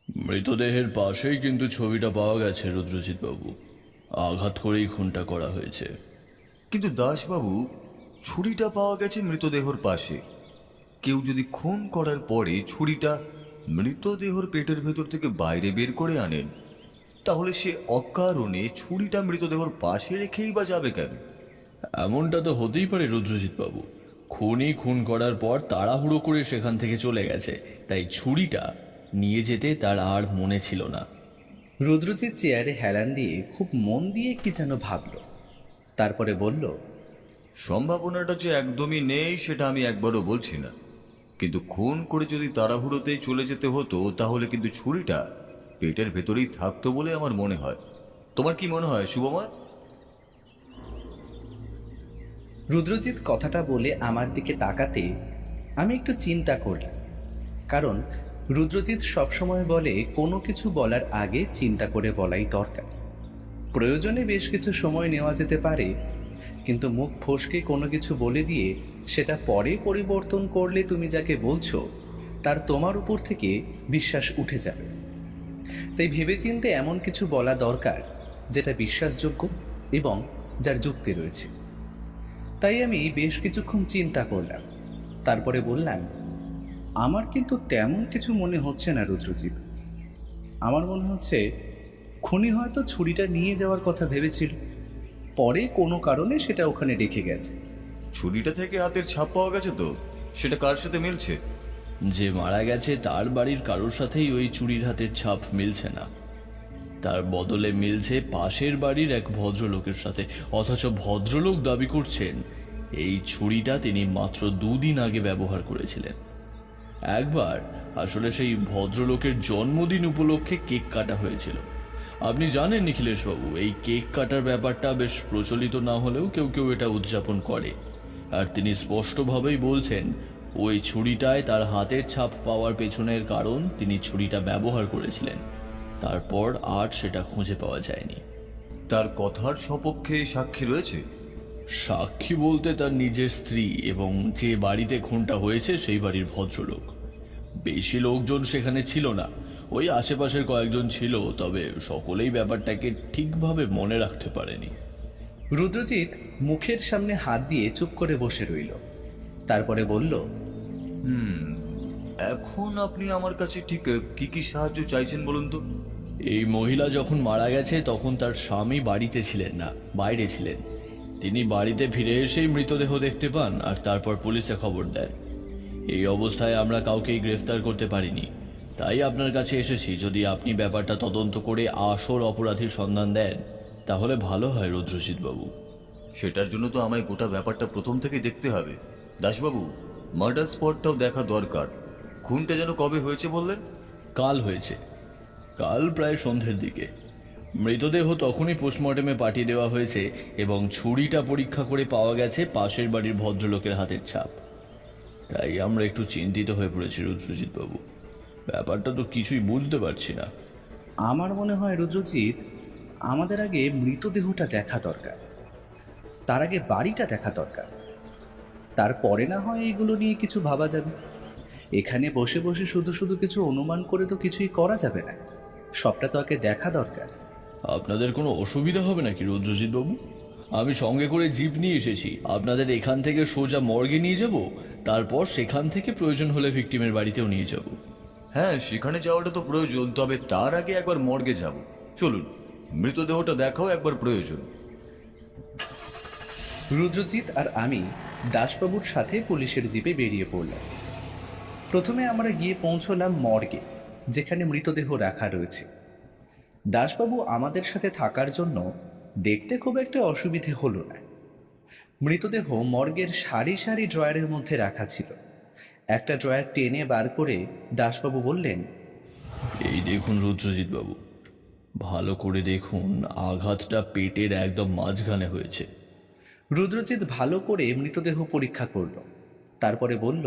মৃতদেহের পাশেই কিন্তু ছবিটা পাওয়া গেছে রুদ্রজিৎ বাবু। আঘাত করেই খুনটা করা হয়েছে। কিন্তু দাসবাবু, ছুরিটা পাওয়া গেছে মৃতদেহর পাশে। কেউ যদি খুন করার পরে ছুরিটা মৃতদেহর পেটের ভেতর থেকে বাইরে বের করে আনেন, তাহলে সে অকারণে ছুরিটা মৃতদেহর পাশে রেখেই বা যাবে কেন? এমনটা তো হতেই পারে রুদ্রজিৎ বাবু। খুনি খুন করার পর তাড়াহুড়ো করে সেখান থেকে চলে গেছে, তাই ছুরিটা নিয়ে যেতে তার আর মনে ছিল না। রুদ্রজিৎ চেয়ারে হেলান দিয়ে খুব মন দিয়ে কি যেন ভাবল, তারপরে বলল, সম্ভাবনাটা যে একদমই নেই সেটা আমি একবারও বলছি না, কিন্তু খুন করে যদি তাড়াহুড়োতেই চলে যেতে হতো তাহলে কিন্তু ছুরিটা পেটের ভেতরেই থাকতো বলে আমার মনে হয়। তোমার কি মনে হয় শুভমা? রুদ্রজিৎ কথাটা বলে আমার দিকে তাকাতে আমি একটু চিন্তা করলাম। কারণ রুদ্রজিৎ সবসময় বলে কোনো কিছু বলার আগে চিন্তা করে বলাই দরকার। প্রয়োজনে বেশ কিছু সময় নেওয়া যেতে পারে, কিন্তু মুখ ফসকে কোনো কিছু বলে দিয়ে সেটা পরে পরিবর্তন করলে তুমি যাকে বলছো তার তোমার উপর থেকে বিশ্বাস উঠে যাবে। তাই ভেবেচিন্তে এমন কিছু বলা দরকার যেটা বিশ্বাসযোগ্য এবং যার যুক্তি রয়েছে। তাই আমি বেশ কিছুক্ষণ চিন্তা করলাম, তারপরে বললাম, আমার কিন্তু তেমন কিছু মনে হচ্ছে না রুদ্রজিৎ। আমার মনে হচ্ছে খুনি হয়তো ছুরিটা নিয়ে যাওয়ার কথা ভেবেছিল, পরে কোনো কারণে সেটা ওখানে রেখে গেছে। ছুরিটা থেকে হাতের ছাপ পাওয়া গেছে, তো সেটা কার সাথে মিলছে? যে মারা গেছে তার বাড়ির কারোর সাথেই ওই চুরির হাতের ছাপ মিলছে না। তার বদলে মিলছে পাশের বাড়ির এক ভদ্রলোকের সাথে। অথচ ভদ্রলোক দাবি করছেন এই ছুরিটা তিনি মাত্র 2 দিন আগে ব্যবহার করেছিলেন। একবার আসলে সেই ভদ্রলোকের জন্মদিন উপলক্ষে কেক কাটা হয়েছিল। আপনি জানেন নিখিলেশবাবু, এই কেক কাটার ব্যাপারটা বেশ প্রচলিত না হলেও কেউ কেউ এটা উদযাপন করে। আর তিনি স্পষ্টভাবেই বলছেন ওই ছুরিটায় তার হাতের ছাপ পাওয়ার পেছনের কারণ তিনি ছুরিটা ব্যবহার করেছিলেন। তারপর আর সেটা খুঁজে পাওয়া যায়নি। তার কথার সপক্ষে সাক্ষী রয়েছে? সাক্ষী বলতে তার নিজের স্ত্রী এবং যে বাড়িতে খুনটা হয়েছে সেই বাড়ির ভদ্রলোক। বেশি লোকজন সেখানে ছিল না, ওই আশেপাশের কয়েকজন ছিল, তবে সকলেই ব্যাপারটাকে ঠিকভাবে মনে রাখতে পারেনি। রুদ্রজিৎ মুখের সামনে হাত দিয়ে চুপ করে বসে রইল, তারপরে বলল, এখন আপনি আমার কাছে ঠিক কি কি সাহায্য চাইছেন বলুন তো? এই মহিলা যখন মারা গেছে তখন তার স্বামী বাড়িতে ছিলেন না, বাইরে ছিলেন। তিনি বাড়িতে ফিরে এসেই মৃতদেহ দেখতে পান আর তারপর পুলিশে খবর দেন। এই অবস্থায় আমরা কাউকেই গ্রেফতার করতে পারিনি। তাই আপনার কাছে এসেছি, যদি আপনি ব্যাপারটা তদন্ত করে আসল অপরাধীর সন্ধান দেন তাহলে ভালো হয় রুদ্রজিৎ বাবু। সেটার জন্য তো আমায় গোটা ব্যাপারটা প্রথম থেকে দেখতে হবে। দাসবাবু, মার্ডার স্পটটাও দেখা দরকার। খুনটা যেন কবে হয়েছে বললেন? কাল হয়েছে, কাল প্রায় সন্ধ্যের দিকে। মৃতদেহ তখনই পোস্টমর্টেমে পাঠিয়ে দেওয়া হয়েছে এবং ছুরিটা পরীক্ষা করে পাওয়া গেছে পাশের বাড়ির ভদ্রলোকের হাতের ছাপ। তাই আমরা একটু চিন্তিত হয়ে পড়েছি রুদ্রজিৎ বাবু। ব্যাপারটা তো কিছুই বুঝতে পারছি না। আমার মনে হয় রুদ্রজিৎ, আমাদের আগে মৃতদেহটা দেখা দরকার, তার আগে বাড়িটা দেখা দরকার। তারপরে না হয় এগুলো নিয়ে কিছু ভাবা যাবে। এখানে বসে বসে শুধু শুধু কিছু অনুমান করে তো কিছুই করা যাবে না, সবটা তো আগে দেখা দরকার। আপনাদের কোনো অসুবিধা হবে নাকি রুদ্রজিৎ বাবু? আমি সঙ্গে করে জিপ নিয়ে এসেছি, আপনাদের এখান থেকে সোজা মর্গে নিয়ে যাব, তারপর সেখান থেকে প্রয়োজন হলে ভিকটিমের বাড়িতেও নিয়ে যাব। হ্যাঁ, সেখানে যাওয়াটা তো প্রয়োজন, তবে তার আগে একবার মর্গে যাব। চলুন, মৃতদেহটা দেখাও একবার প্রয়োজন। রুদ্রজিৎ আর আমি দাসবাবুর সাথে পুলিশের জিপে বেরিয়ে পড়লাম। প্রথমে আমরা গিয়ে পৌঁছলাম মর্গে, যেখানে মৃতদেহ রাখা রয়েছে। দাসবাবু আমাদের সাথে থাকার জন্য দেখতে খুব একটা অসুবিধে হলো না। মৃতদেহ মর্গের সারি সারি ড্রয়ারের মধ্যে রাখা ছিল। একটা ড্রয়ার টেনে বার করে দাসবাবু বললেন, এই দেখুন রুদ্রজিৎ বাবু, ভালো করে দেখুন, আঘাতটা পেটের একদম মাঝখানে হয়েছে। রুদ্রজিৎ ভালো করে মৃতদেহ পরীক্ষা করল, তারপরে বলল,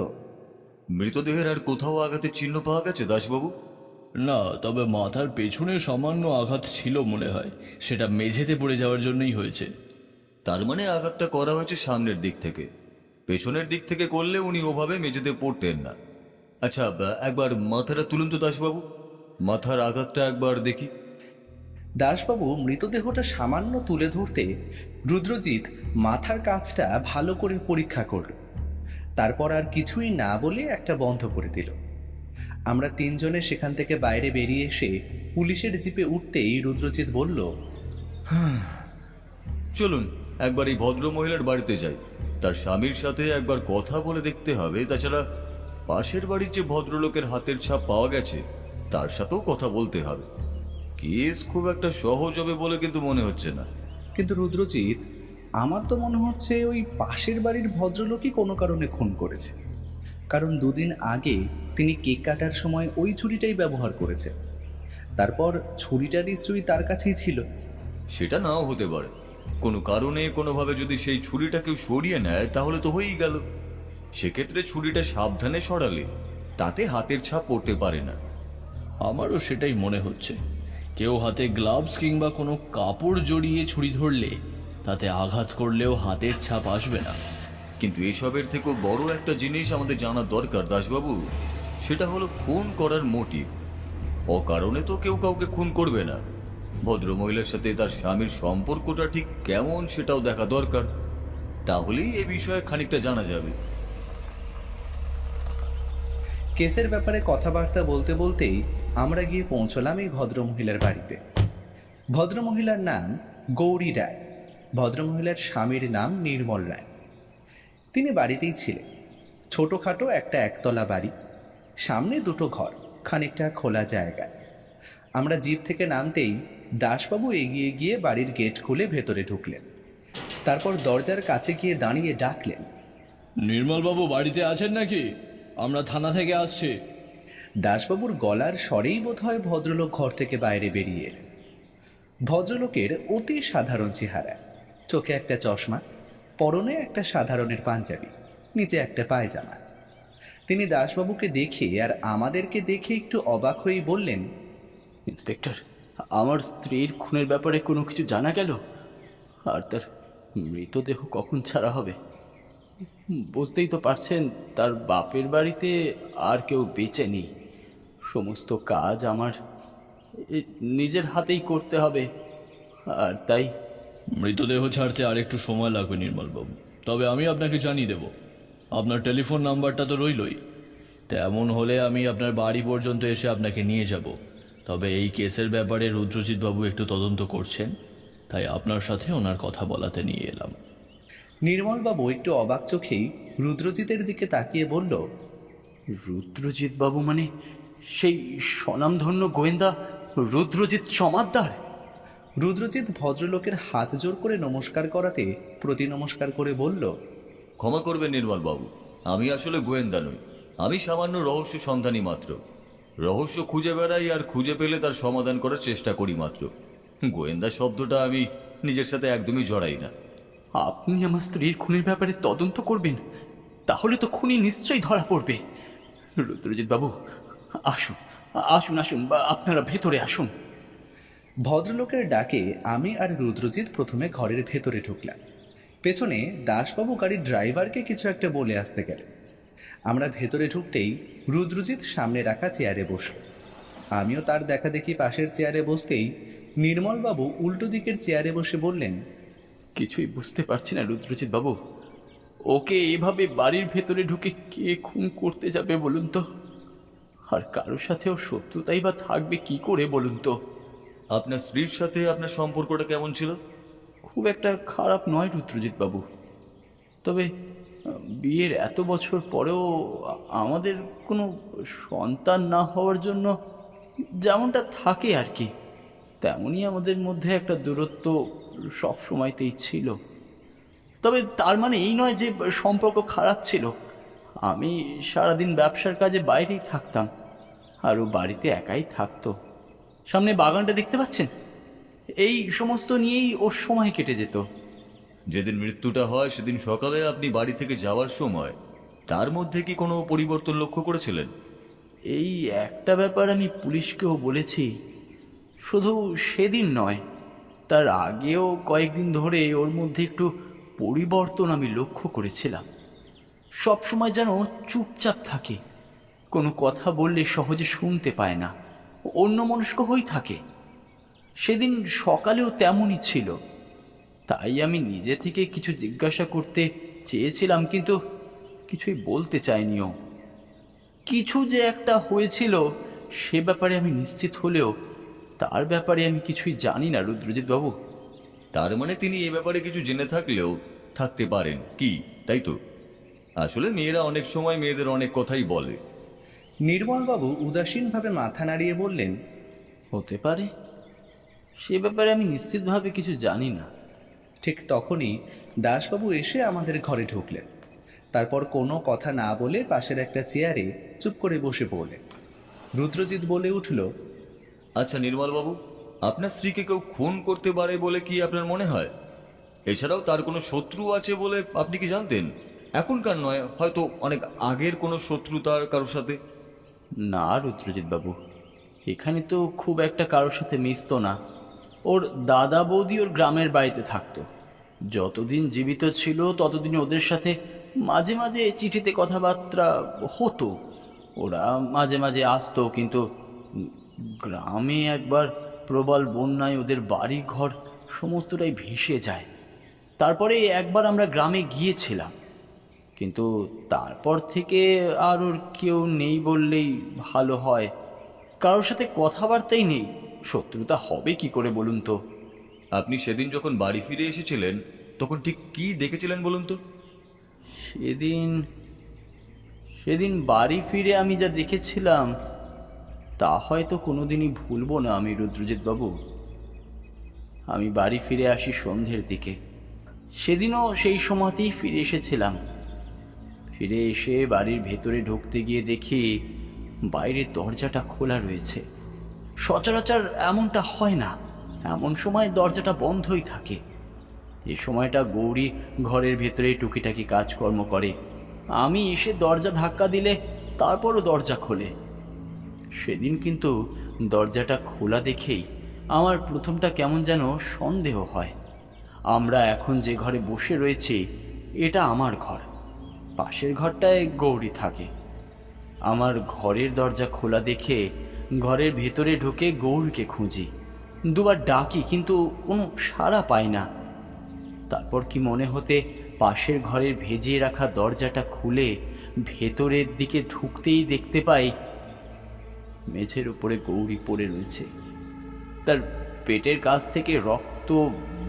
মৃতদেহের আর কোথাও আঘাতের চিহ্ন পাওয়া গেছে দাসবাবু? না, তবে মাথার পেছনে সামান্য আঘাত ছিল মনে হয়, সেটা মেঝেতে পড়ে যাওয়ার জন্যই হয়েছে। তার মানে আঘাতটা করা হয়েছে সামনের দিক থেকে। পেছনের দিক থেকে করলে উনি ওভাবে মেঝেতে পড়তেন না। আচ্ছা, একবার মাথাটা তুলুন তো দাসবাবু। মাথার আঘাতটা একবার দেখি। দাসবাবু মৃতদেহটা সামান্য তুলে ধরতে রুদ্রজিৎ মাথার কাজটা ভালো করে পরীক্ষা করল। তারপর আর কিছুই না বলে একটা বন্ধ করে দিল। আমরা তিনজনে সেখান থেকে বাইরে বেরিয়ে এসে পুলিশের জিপে উঠতেই রুদ্রজিৎ বলল, চলুন একবার এই ভদ্র মহিলার বাড়িতে যাই, তার স্বামীর সাথে একবার কথা বলে দেখতে হবে। তাছাড়া পাশের বাড়ির যে ভদ্রলোকের হাতের ছাপ পাওয়া গেছে তার সাথেও কথা বলতে হবে। কেস খুব একটা সহজ হবে বলে কিন্তু মনে হচ্ছে না। কিন্তু রুদ্রজিৎ, আমার তো মনে হচ্ছে ওই পাশের বাড়ির ভদ্রলোকই কোনো কারণে খুন করেছে। কারণ দুদিন আগে তিনি কেক কাটার সময় ওই ছুরিটাই ব্যবহার করেছে। তারপর ছুরিটা নিশ্চয়ই তার কাছেই ছিল। সেটা নাও হতে পারে। কোনো কারণে কোনোভাবে যদি সেই ছুরিটা কেউ সরিয়ে নেয় তাহলে তো হয়েই গেল। সেক্ষেত্রে ছুরিটা সাবধানে সরালে তাতে হাতের ছাপ পড়তে পারে না। আমারও সেটাই মনে হচ্ছে। কেউ হাতে গ্লাভস কিংবা কোনো কাপড় জড়িয়ে ছুরি ধরলে তাতে আঘাত করলেও হাতের ছাপ আসবে না। কিন্তু এসবের থেকেও বড় একটা জিনিস আমাদের জানা দরকার দাসবাবু, সেটা হলো খুন করার মোটিভ। অকারণে তো কেউ কাউকে খুন করবে না। ভদ্রমহিলার সাথে তার স্বামীর সম্পর্কটা ঠিক কেমন সেটাও দেখা দরকার, তাহলেই এ বিষয়ে খানিকটা জানা যাবে। কেসের ব্যাপারে কথাবার্তা বলতে বলতেই আমরা গিয়ে পৌঁছলাম এই ভদ্রমহিলার বাড়িতে। ভদ্রমহিলার নাম গৌরী রায়। ভদ্রমহিলার স্বামীর নাম নির্মল রায়। তিনি বাড়িতেই ছিলেন। ছোটোখাটো একটা একতলা বাড়ি, সামনে দুটো ঘর, খানিকটা খোলা জায়গা। আমরা জিপ থেকে নামতেই দাসবাবু এগিয়ে গিয়ে বাড়ির গেট খুলে ভেতরে ঢুকলেন। তারপর দরজার কাছে গিয়ে দাঁড়িয়ে ডাকলেন, নির্মলবাবু বাড়িতে আছেন নাকি? আমরা থানা থেকে আসছি। দাসবাবুর গলার স্বরেই বোধহয় ভদ্রলোক ঘর থেকে বাইরে বেরিয়ে এলেন। ভদ্রলোকের অতি সাধারণ চেহারা, চোখে একটা চশমা, পরনে একটা সাধারণের পাঞ্জাবি, নিচে একটা পায়জামা। তিনি দাসবাবুকে দেখে আর আমাদেরকে দেখে একটু অবাক হয়েই বললেন, ইন্সপেক্টর, আমার স্ত্রীর খুনের ব্যাপারে কোনো কিছু জানা গেল? আর তার মৃতদেহ কখন ছাড়া হবে? বুঝতেই তো পারছেন, তার বাপের বাড়িতে আর কেউ বেঁচে নেই। সমস্ত কাজ আমার নিজের হাতেই করতে হবে। আর তাই মৃতদেহ ছাড়তে আর একটু সময় লাগবে নির্মলবাবু, তবে আমি আপনাকে জানিয়ে দেব। আপনার টেলিফোন নাম্বারটা তো রইলই। তেমন হলে আমি আপনার বাড়ি পর্যন্ত এসে আপনাকে নিয়ে যাব। তবে এই কেসের ব্যাপারে রুদ্রজিৎবাবু একটু তদন্ত করছেন, তাই আপনার সাথে ওনার কথা বলাতে নিয়ে এলাম। নির্মলবাবু একটু অবাক চোখেই রুদ্রজিতের দিকে তাকিয়ে বলল, রুদ্রজিৎ বাবু মানে সেই স্বনামধন্য গোয়েন্দা রুদ্রজিৎ সমাদ্দার? রুদ্রজিৎ ভদ্রলোকের হাত জোর করে নমস্কার করাতে প্রতি নমস্কার করে বলল, ক্ষমা করবেন নির্মল বাবু, আমি আসলে গোয়েন্দা নই। আমি সামান্য রহস্য সন্ধানী মাত্র। রহস্য খুঁজে বেড়াই আর খুঁজে পেলে তার সমাধান করার চেষ্টা করি মাত্র। গোয়েন্দা শব্দটা আমি নিজের সাথে একদমই জড়াই না। আপনি আমার স্ত্রীর খুনের ব্যাপারে তদন্ত করবেন? তাহলে তো খুনি নিশ্চয়ই ধরা পড়বে। রুদ্রজিৎ বাবু, আসুন আসুন আসুন, বা আপনারা ভেতরে আসুন। ভদ্রলোকের ডাকে আমি আর রুদ্রজিৎ প্রথমে ঘরের ভেতরে ঢুকলাম। পেছনে দাসবাবু গাড়ির ড্রাইভারকে কিছু একটা বলে আসতে গেলেন। আমরা ভেতরে ঢুকতেই রুদ্রজিৎ সামনে রাখা চেয়ারে বসল। আমিও তার দেখা দেখি পাশের চেয়ারে বসতেই নির্মলবাবু উল্টো দিকের চেয়ারে বসে বললেন, কিছুই বুঝতে পারছি না রুদ্রজিৎ বাবু, ওকে এভাবে বাড়ির ভেতরে ঢুকে কে খুন করতে যাবে বলুন তো? আর কারোর সাথেও শত্রুতাই বা থাকবে কি করে বলুন তো? আপনার স্ত্রীর সাথে আপনার সম্পর্কটা কেমন ছিল? খুব একটা খারাপ নয় রুদ্রজিৎ বাবু, তবে বিয়ের এত বছর পরেও আমাদের কোনো সন্তান না হওয়ার জন্য যেমনটা থাকে আর কি, তেমনই আমাদের মধ্যে একটা দূরত্ব সব সময়তেই ছিল। তবে তার মানে এই নয় যে সম্পর্ক খারাপ ছিল। আমি সারাদিন ব্যবসার কাজে বাইরেই থাকতাম, আর ও বাড়িতে একাই থাকতো। সামনে বাগানটা দেখতে পাচ্ছেন, এই সমস্ত নিয়েই ওর সময় কেটে যেত। যেদিন মৃত্যুটা হয় সেদিন সকালে আপনি বাড়ি থেকে যাওয়ার সময় তার মধ্যে কি কোনো পরিবর্তন লক্ষ্য করেছিলেন? এই একটা ব্যাপার আমি পুলিশকেও বলেছি। শুধু সেদিন নয়, তার আগেও কয়েকদিন ধরে ওর মধ্যে একটু পরিবর্তন আমি লক্ষ্য করেছিলাম। সব সময় যেন চুপচাপ থাকে, কোনো কথা বললে সহজে শুনতে পায় না, অন্যমনস্ক হয়ে থাকে। সেদিন সকালেও তেমনই ছিল। তাই আমি নিজে থেকে কিছু জিজ্ঞাসা করতে চেয়েছিলাম, কিন্তু কিছুই বলতে চাইনিও। কিছু যে একটা হয়েছিল সে ব্যাপারে আমি নিশ্চিত হলেও তার ব্যাপারে আমি কিছুই জানি না রুদ্রজিৎ বাবু। তার মানে তিনি এ ব্যাপারে কিছু জেনে থাকলেও থাকতে পারেন কি, তাই তো? আসলে মেয়েরা অনেক সময় মেয়েদের অনেক কথাই বলে। নির্মলবাবু উদাসীনভাবে মাথা নাড়িয়ে বললেন, হতে পারে, সে ব্যাপারে আমি নিশ্চিতভাবে কিছু জানি না। ঠিক তখনই দাসবাবু এসে আমাদের ঘরে ঢুকলেন। তারপর কোনো কথা না বলে পাশের একটা চেয়ারে চুপ করে বসে পড়লেন। রুদ্রজিৎ বলে উঠল, আচ্ছা নির্মলবাবু, আপনার স্ত্রীকে কেউ খুন করতে পারে বলে কি আপনার মনে হয়? এছাড়াও তার কোনো শত্রু আছে বলে আপনি কি জানতেন? এখনকার নয়, হয়তো অনেক আগের কোনো শত্রু তার কারোর সাথে? না রুদ্রজিৎ বাবু, এখানে তো খুব একটা কারোর সাথে মিশতো না। ওর দাদা বৌদি ওর গ্রামের বাড়িতে থাকতো। যতদিন জীবিত ছিল ততদিন ওদের সাথে মাঝে মাঝে চিঠিতে কথাবার্তা হতো। ওরা মাঝে মাঝে আসতো, কিন্তু গ্রামে একবার প্রবল বন্যায় ওদের বাড়ি ঘর সমস্তটাই ভেসে যায়। তারপরে একবার আমরা গ্রামে গিয়েছিলাম, কিন্তু তারপর থেকে আর ওর কেউ নেই বললেই ভালো হয়। কারোর সাথে কথাবার্তাই নেই, শত্রুতা হবে কি করে বলুন তো? আপনি সেদিন যখন বাড়ি ফিরে এসেছিলেন তখন ঠিক কি দেখেছিলেন বলুন তো? সেদিন সেদিন বাড়ি ফিরে আমি যা দেখেছিলাম তা হয়তো কোনোদিনই ভুলবো না আমি রুদ্রজিৎ বাবু। আমি বাড়ি ফিরে আসি সন্ধ্যের দিকে। সেদিনও সেই সময়তেই ফিরে এসেছিলাম। ফিরে এসে বাড়ির ভেতরে ঢুকতে গিয়ে দেখি বাইরের দরজাটা খোলা রয়েছে। সচরাচর এমনটা হয় না, এমন সময় দরজাটা বন্ধই থাকে। এই সময়টা গৌরী ঘরের ভেতরে টুকিটাকি কাজকর্ম করে। আমি এসে দরজা ধাক্কা দিলে তারপরও দরজা খোলে। সেদিন কিন্তু দরজাটা খোলা দেখেই আমার প্রথমটা কেমন যেন সন্দেহ হয়। আমরা এখন যে ঘরে বসে রয়েছি এটা আমার ঘর, পাশের ঘরটায় গৌরী থাকে। আমার ঘরের দরজা খোলা দেখে ঘরের ভেতরে ঢুকে গৌরীকে খুঁজি, দুবার ডাকি, কিন্তু কোনো সাড়া পাই না। তারপর কি মনে হতে পাশের ঘরের ভেজিয়ে রাখা দরজাটা খুলে ভেতরের দিকে ঢুকতেই দেখতে পাই মেঝের উপরে গৌরী পড়ে রয়েছে। তার পেটের কাছ থেকে রক্ত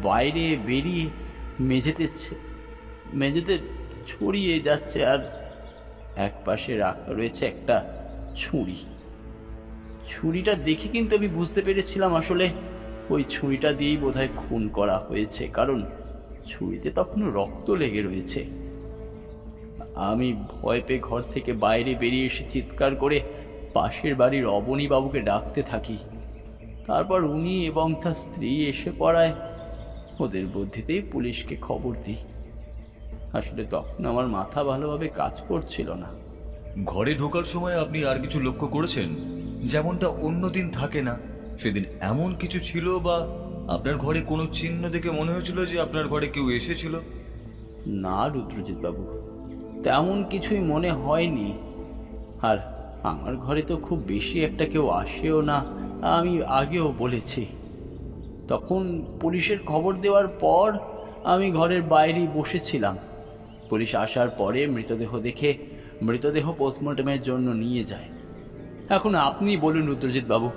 বাইরে বেরিয়ে মেঝেতে ছড়িয়ে যাচ্ছে, আর এক পাশে রাখা রয়েছে একটা ছুরি। ছুরিটা দেখে কিন্তু আমি বুঝতে পেরেছিলাম আসলে ওই ছুরিটা দিয়েই বোধহয় খুন করা হয়েছে, কারণ ছুরিতে তখনও রক্ত লেগে রয়েছে। আমি ভয় পেয়ে ঘর থেকে বাইরে বেরিয়ে এসে চিৎকার করে পাশের বাড়ির অবনী বাবুকে ডাকতে থাকি। তারপর উনি এবং তার স্ত্রী এসে পড়ায় ওদের বুদ্ধিতেই পুলিশকে খবর দিই। আসলে তখন আমার মাথা ভালোভাবে কাজ করছিল না। ঘরে ঢোকার সময় আপনি আর কিছু লক্ষ্য করেছেন যেমনটা অন্যদিন থাকে না? সেদিন এমন কিছু ছিল বা আপনার ঘরে কোনো চিহ্ন দেখে মনে হয়েছিল যে আপনার ঘরে কেউ এসেছিল? না রুদ্রজিৎ বাবু, তেমন কিছুই মনে হয়নি। আর আমার ঘরে তো খুব বেশি একটা কেউ আসেও না, আমি আগেও বলেছি। তখন পুলিশের খবর দেওয়ার পর আমি ঘরের বাইরেই বসেছিলাম। পুলিশ আসার পরে মৃতদেহ দেখে মৃতদেহ পোস্টমর্টমের জন্য নিয়ে যায়। এখন আপনি বলুন রুদ্রজিৎ বাবু,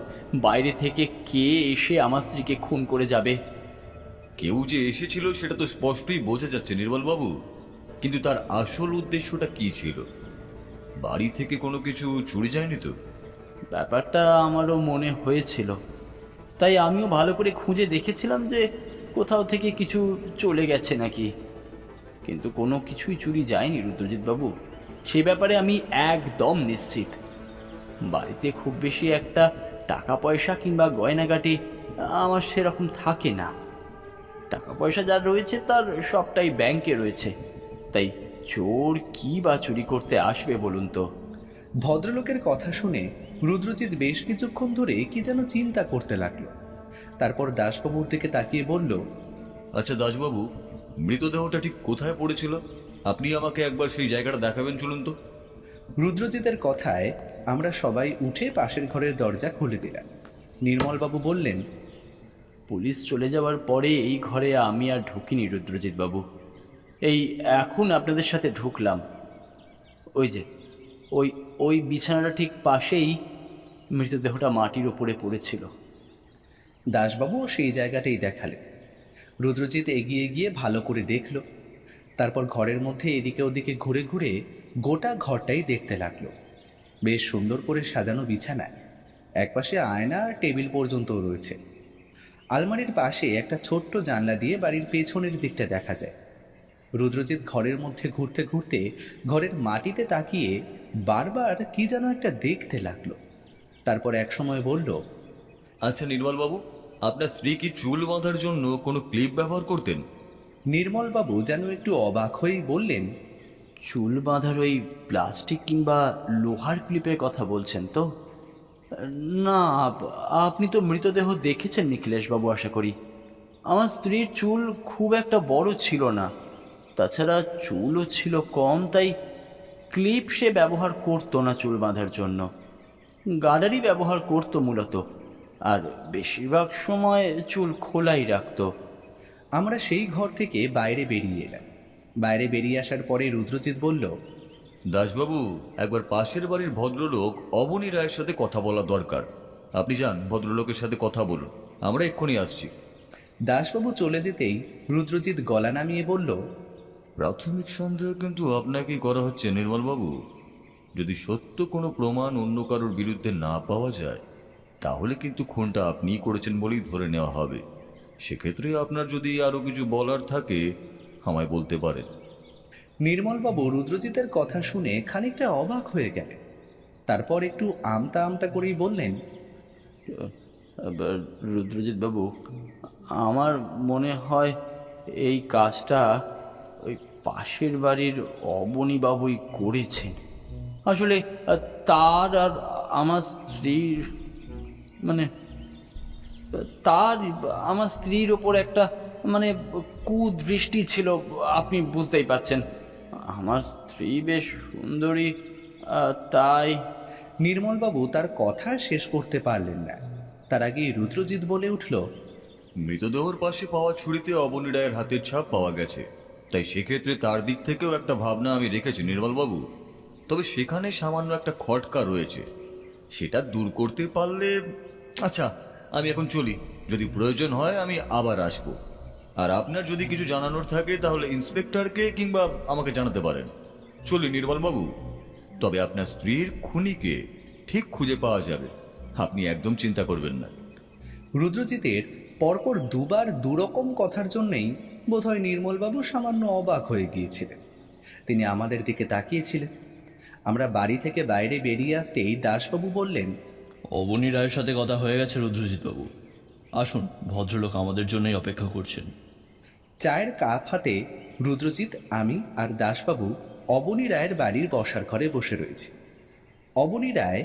বাইরে থেকে কে এসে আমার স্ত্রীকে খুন করে যাবে? কেউ যে এসেছিল সেটা তো স্পষ্টই বোঝা যাচ্ছে নির্মলবাবু, কিন্তু তার আসল উদ্দেশ্যটা কি ছিল? বাড়ি থেকে কোনো কিছু চুরি যায়নি তো? ব্যাপারটা আমারও মনে হয়েছিল, তাই আমিও ভালো করে খুঁজে দেখেছিলাম যে কোথাও থেকে কিছু চলে গেছে নাকি, কিন্তু কোনো কিছুই চুরি যায়নি রুদ্রজিৎ বাবু। সে ব্যাপারে আমি একদম নিশ্চিত। বাড়িতে খুব বেশি একটা টাকা পয়সা কিংবা গয়নাগাটি আমার সেরকম থাকে না। টাকা পয়সা যা রয়েছে তার সবটাই ব্যাংকে রয়েছে, তাই চোর কি বা চুরি করতে আসবে বলুন তো? ভদ্রলোকের কথা শুনে রুদ্রজিৎ বেশ কিছুক্ষণ ধরে কি যেন চিন্তা করতে লাগলো। তারপর দাসবাবুর দিকে তাকিয়ে বলল, আচ্ছা দাসবাবু, মৃতদেহটা ঠিক কোথায় পড়েছিল? আপনি আমাকে একবার সেই জায়গাটা দেখাবেন চলুন তো। রুদ্রজিতের কথায় আমরা সবাই উঠে পাশের ঘরের দরজা খুলে দিলাম। নির্মলবাবু বললেন, পুলিশ চলে যাওয়ার পরে এই ঘরে আমি আর ঢুকিনি রুদ্রজিৎ বাবু। এই এখন আপনাদের সাথে ঢুকলাম। ওই যে ওই ওই বিছানাটা ঠিক পাশেই মৃতদেহটা মাটির ওপরে পড়েছিল। দাসবাবুও সেই জায়গাটাই দেখালেন। রুদ্রজিৎ এগিয়ে গিয়ে ভালো করে দেখল, তারপর ঘরের মধ্যে এদিকে ওদিকে ঘুরে ঘুরে গোটা ঘরটাই দেখতে লাগলো। বেশ সুন্দর করে সাজানো বিছানায়, একপাশে আয়না আর টেবিল পর্যন্তও রয়েছে। আলমারির পাশে একটা ছোট্ট জানলা দিয়ে বাড়ির পেছনের দিকটা দেখা যায়। রুদ্রজিৎ ঘরের মধ্যে ঘুরতে ঘুরতে ঘরের মাটিতে তাকিয়ে বারবার কি যেন একটা দেখতে লাগলো। তারপর এক সময় বলল, আচ্ছা নির্মলবাবু, আপনার স্ত্রী কি চুল বাঁধার জন্য কোনো ক্লিপ ব্যবহার করতেন? নির্মলবাবু যেন একটু অবাক হয়েই বললেন, চুল বাঁধার ওই প্লাস্টিক কিংবা লোহার ক্লিপের কথা বলছেন তো? না, আপনি তো মৃতদেহ দেখেছেন নিখিলেশবাবু আশা করি। আমার স্ত্রীর চুল খুব একটা বড় ছিল না, তাছাড়া চুলও ছিল কম, তাই ক্লিপ সে ব্যবহার করতো না চুল বাঁধার জন্য। গার্ডারই ব্যবহার করতো মূলত, আর বেশিরভাগ সময় চুল খোলাই রাখতো। আমরা সেই ঘর থেকে বাইরে বেরিয়ে এলাম। বাইরে বেরিয়ে আসার পরে রুদ্রজিৎ বলল, দাসবাবু, একবার পাশের বাড়ির ভদ্রলোক অবনী রায়ের সাথে কথা বলা দরকার। আপনি যান, ভদ্রলোকের সাথে কথা বলুন, আমরা এক্ষুনি আসছি। দাসবাবু চলে যেতেই রুদ্রজিৎ গলা নামিয়ে বলল, প্রাথমিক সন্দেহ কিন্তু আপনাকেই করা হচ্ছে নির্মলবাবু। যদি সত্য কোনো প্রমাণ অন্য কারোর বিরুদ্ধে না পাওয়া যায়, তাহলে কিন্তু খুনটা আপনিই করেছেন বলেই ধরে নেওয়া হবে। সেক্ষেত্রে আপনার যদি আরও কিছু বলার থাকে আমায় বলতে পারেন। নির্মলবাবু রুদ্রজিতের কথা শুনে খানিকটা অবাক হয়ে গেলেন। তারপর একটু আমতা আমতা করেই বললেন, রুদ্রজিৎ বাবু, আমার মনে হয় এই কাজটা ওই পাশের বাড়ির অবনীবাবুই করেছেন। আসলে তার আর আমার স্ত্রীর তার আমার স্ত্রীর ওপর একটা কুদৃষ্টি ছিল, আপনি বুঝতেই পারছেন। আমার স্ত্রী বেশ সুন্দরী, তাই। নির্মলবাবু তার কথা শেষ করতে পারলেন না, তার আগেই রুদ্রজিৎ বলে উঠল, মৃতদেহর পাশে পাওয়া ছুরিতে অবনী রায়ের হাতের ছাপ পাওয়া গেছে, তাই সেক্ষেত্রে তার দিক থেকেও একটা ভাবনা আমি রেখেছি নির্মলবাবু। তবে সেখানে সামান্য একটা খটকা রয়েছে, সেটা দূর করতে পারলে। আচ্ছা, আমি এখন চলি, যদি প্রয়োজন হয় আমি আবার আসব। আর আপনার যদি কিছু জানানোর থাকে তাহলে ইন্সপেক্টরকে কিংবা আমাকে জানাতে পারেন। চলি নির্মলবাবু, তবে আপনার স্ত্রীর খুনিকে ঠিক খুঁজে পাওয়া যাবে, আপনি একদম চিন্তা করবেন না। রুদ্রজিতের পরপর দুবার দুরকম কথার জন্যেই বোধহয় নির্মলবাবু সামান্য অবাক হয়ে গিয়েছিলেন। তিনি আমাদের দিকে তাকিয়েছিলেন। আমরা বাড়ি থেকে বাইরে বেরিয়ে আসতেই দাসবাবু বললেন, অবনী রায়ের সাথে কথা হয়ে গেছে রুদ্রজিৎবাবু, আসুন, ভদ্রলোক আমাদের জন্যই অপেক্ষা করছেন। চায়ের কাপ হাতে রুদ্রজিৎ, আমি আর দাসবাবু অবনী রায়ের বাড়ির বসার ঘরে বসে রয়েছি। অবনী রায়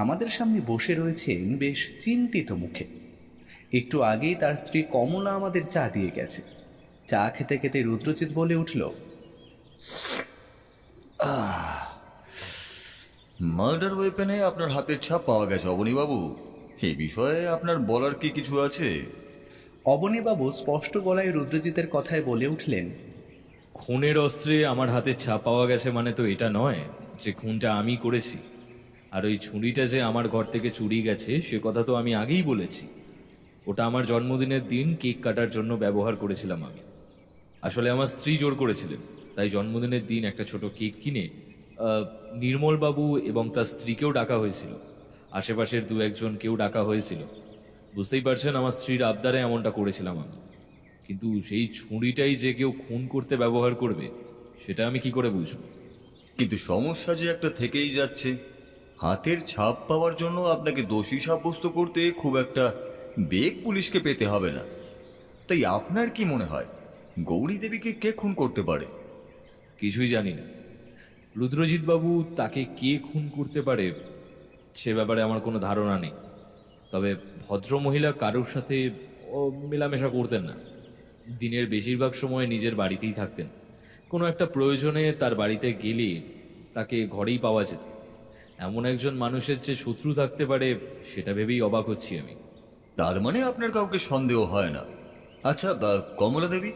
আমাদের সামনে বসে রয়েছেন বেশ চিন্তিত মুখে। একটু আগেই তার স্ত্রী কমলা আমাদের চা দিয়ে গেছে। চা খেতে খেতে রুদ্রজিৎ বলে উঠল, মার্ডার ওয়েপেনে আপনার হাতের ছাপ পাওয়া গেছে অবনীবাবু, এই বিষয়ে আপনার বলার কি কিছু আছে? অবনীবাবু স্পষ্ট গলায় রুদ্রজিতের কথায় বলে উঠলেন, খুনের অস্ত্রে আমার হাতে ছাপ পাওয়া গেছে মানে তো এটা নয় যে খুনটা আমি করেছি। আর ওই ছুরিটা যে আমার ঘর থেকে চুরি গেছে সে কথা তো আমি আগেই বলেছি। ওটা আমার জন্মদিনের দিন কেক কাটার জন্য ব্যবহার করেছিলাম আমি। আসলে আমার স্ত্রী জোর করেছিলেন, তাই জন্মদিনের দিন একটা ছোট কেক কিনে নির্মলবাবু এবং তার স্ত্রীকেও ডাকা হয়েছিল, আশেপাশের দু একজনকেও ডাকা হয়েছিল। বুঝতেই পারছেন আমার স্ত্রীর আবদারে এমনটা করেছিলাম আমি। কিন্তু সেই ছুরিটাই যে কেউ খুন করতে ব্যবহার করবে সেটা আমি কি করে বুঝবো? কিন্তু সমস্যা যে একটা থেকেই যাচ্ছে। হাতের ছাপ পাওয়ার জন্য আপনাকে দোষী সাব্যস্ত করতে খুব একটা বেগ পুলিশকে পেতে হবে না। তাই আপনার কি মনে হয় গৌরী দেবীকে কে খুন করতে পারে? কিছুই জানি না রুদ্রজিৎ বাবু, তাকে কে খুন করতে পারে সে ব্যাপারে আমার কোনো ধারণা নেই। তবে ভদ্রমহিলা কারোর সাথে মেলামেশা করতেন না, দিনের বেশিরভাগ সময় নিজের বাড়িতেই থাকতেন। কোনো একটা প্রয়োজনে তার বাড়িতে গেলে তাকে ঘরেই পাওয়া যেত। এমন একজন মানুষের যে শত্রু থাকতে পারে সেটা ভেবেই অবাক হচ্ছি আমি। তার মানে আপনার কাউকে সন্দেহ হয় না? আচ্ছা কমলা দেবী,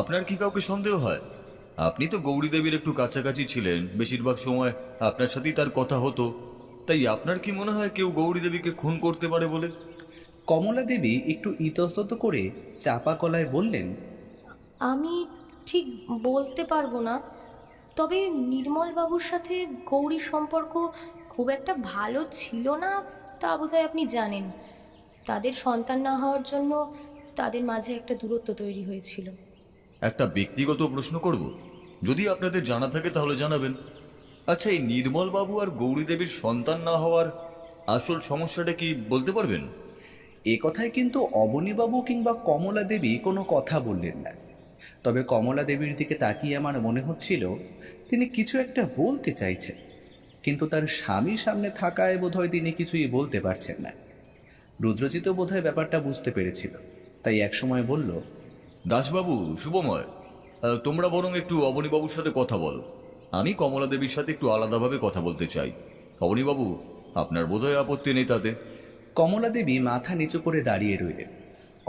আপনার কি কাউকে সন্দেহ হয়? আপনি তো গৌরী দেবীর একটু কাছাকাছি ছিলেন, বেশিরভাগ সময় আপনার সাথেই তার কথা হতো। তাই আপনার কি মনে হয় কেউ গৌরী দেবীকে খুন করতে পারে বলে? কমলা দেবী একটু ইতস্তত করে চাপা গলায় বললেন, আমি ঠিক বলতে পারবো না, তবে নির্মলবাবুর সাথে গৌরীর সম্পর্ক খুব একটা ভালো ছিল না, তা বোধহয় আপনি জানেন। তাদের সন্তান না হওয়ার জন্য তাদের মাঝে একটা দূরত্ব তৈরি হয়েছিল। একটা ব্যক্তিগত প্রশ্ন করব, যদি আপনাদের জানা থাকে তাহলে জানাবেন। আচ্ছা, এই নির্মল বাবু আর গৌরী দেবীর সন্তান না হওয়ার আসল সমস্যাটা কি বলতে পারবেন? এ কথায় কিন্তু অবনীবাবু কিংবা কমলা দেবী কোনো কথা বললেন না। তবে কমলা দেবীর দিকে তাকিয়ে আমার মনে হচ্ছিল তিনি কিছু একটা বলতে চাইছেন, কিন্তু তার স্বামীর সামনে থাকায় বোধহয় তিনি কিছুই বলতে পারছেন না। রুদ্রজিৎও বোধহয় ব্যাপারটা বুঝতে পেরেছিল, তাই একসময় বলল, দাসবাবু, শুভময়, তোমরা বরং একটু অবনীবাবুর সাথে কথা বলো। আমি কমলা দেবীর সাথে একটু আলাদাভাবে কথা বলতে চাই। অবনীবাবু, আপনার বোধহয় আপত্তি নেই তাতে? কমলা দেবী মাথা নিচু করে দাঁড়িয়ে রইলেন।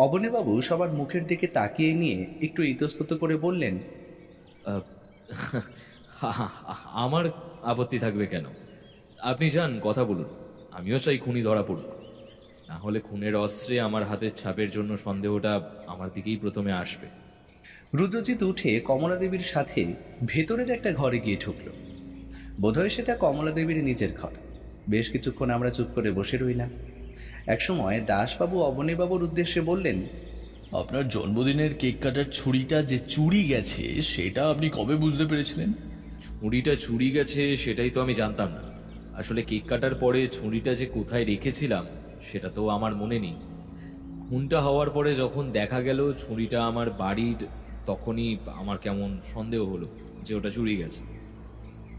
অবনীবাবু সবার মুখের দিকে তাকিয়ে নিয়ে একটু ইতস্তত করে বললেন, আহ, আমার আপত্তি থাকবে কেন? আপনি যান, কথা বলুন। আমিও চাই খুনি ধরা পড়ুক, না হলে খুনের অস্ত্রে আমার হাতের ছাপের জন্য সন্দেহটা আমার দিকেই প্রথমে আসবে। রুদ্রজিৎ উঠে কমলা দেবীর সাথে ভেতরের একটা ঘরে গিয়ে ঢুকল। বোধহয় সেটা কমলা দেবীর নিজের ঘর। বেশ কিছুক্ষণ আমরা চুপ করে বসে রইলাম। একসময় দাসবাবু অবনীবাবুর উদ্দেশ্যে বললেন, আপনার জন্মদিনের কেক কাটার ছুরিটা যে চুরি গেছে সেটা আপনি কবে বুঝতে পেরেছিলেন? ছুরিটা চুরি গেছে সেটাই তো আমি জানতাম না। আসলে কেক কাটার পরে ছুরিটা যে কোথায় রেখেছিলাম সেটা তো আমার মনে নেই। খুনটা হওয়ার পরে যখন দেখা গেল ছুরিটা আমার বাড়ির, তখনই আমার কেমন সন্দেহ হলো যে ওটা চুরি গেছে।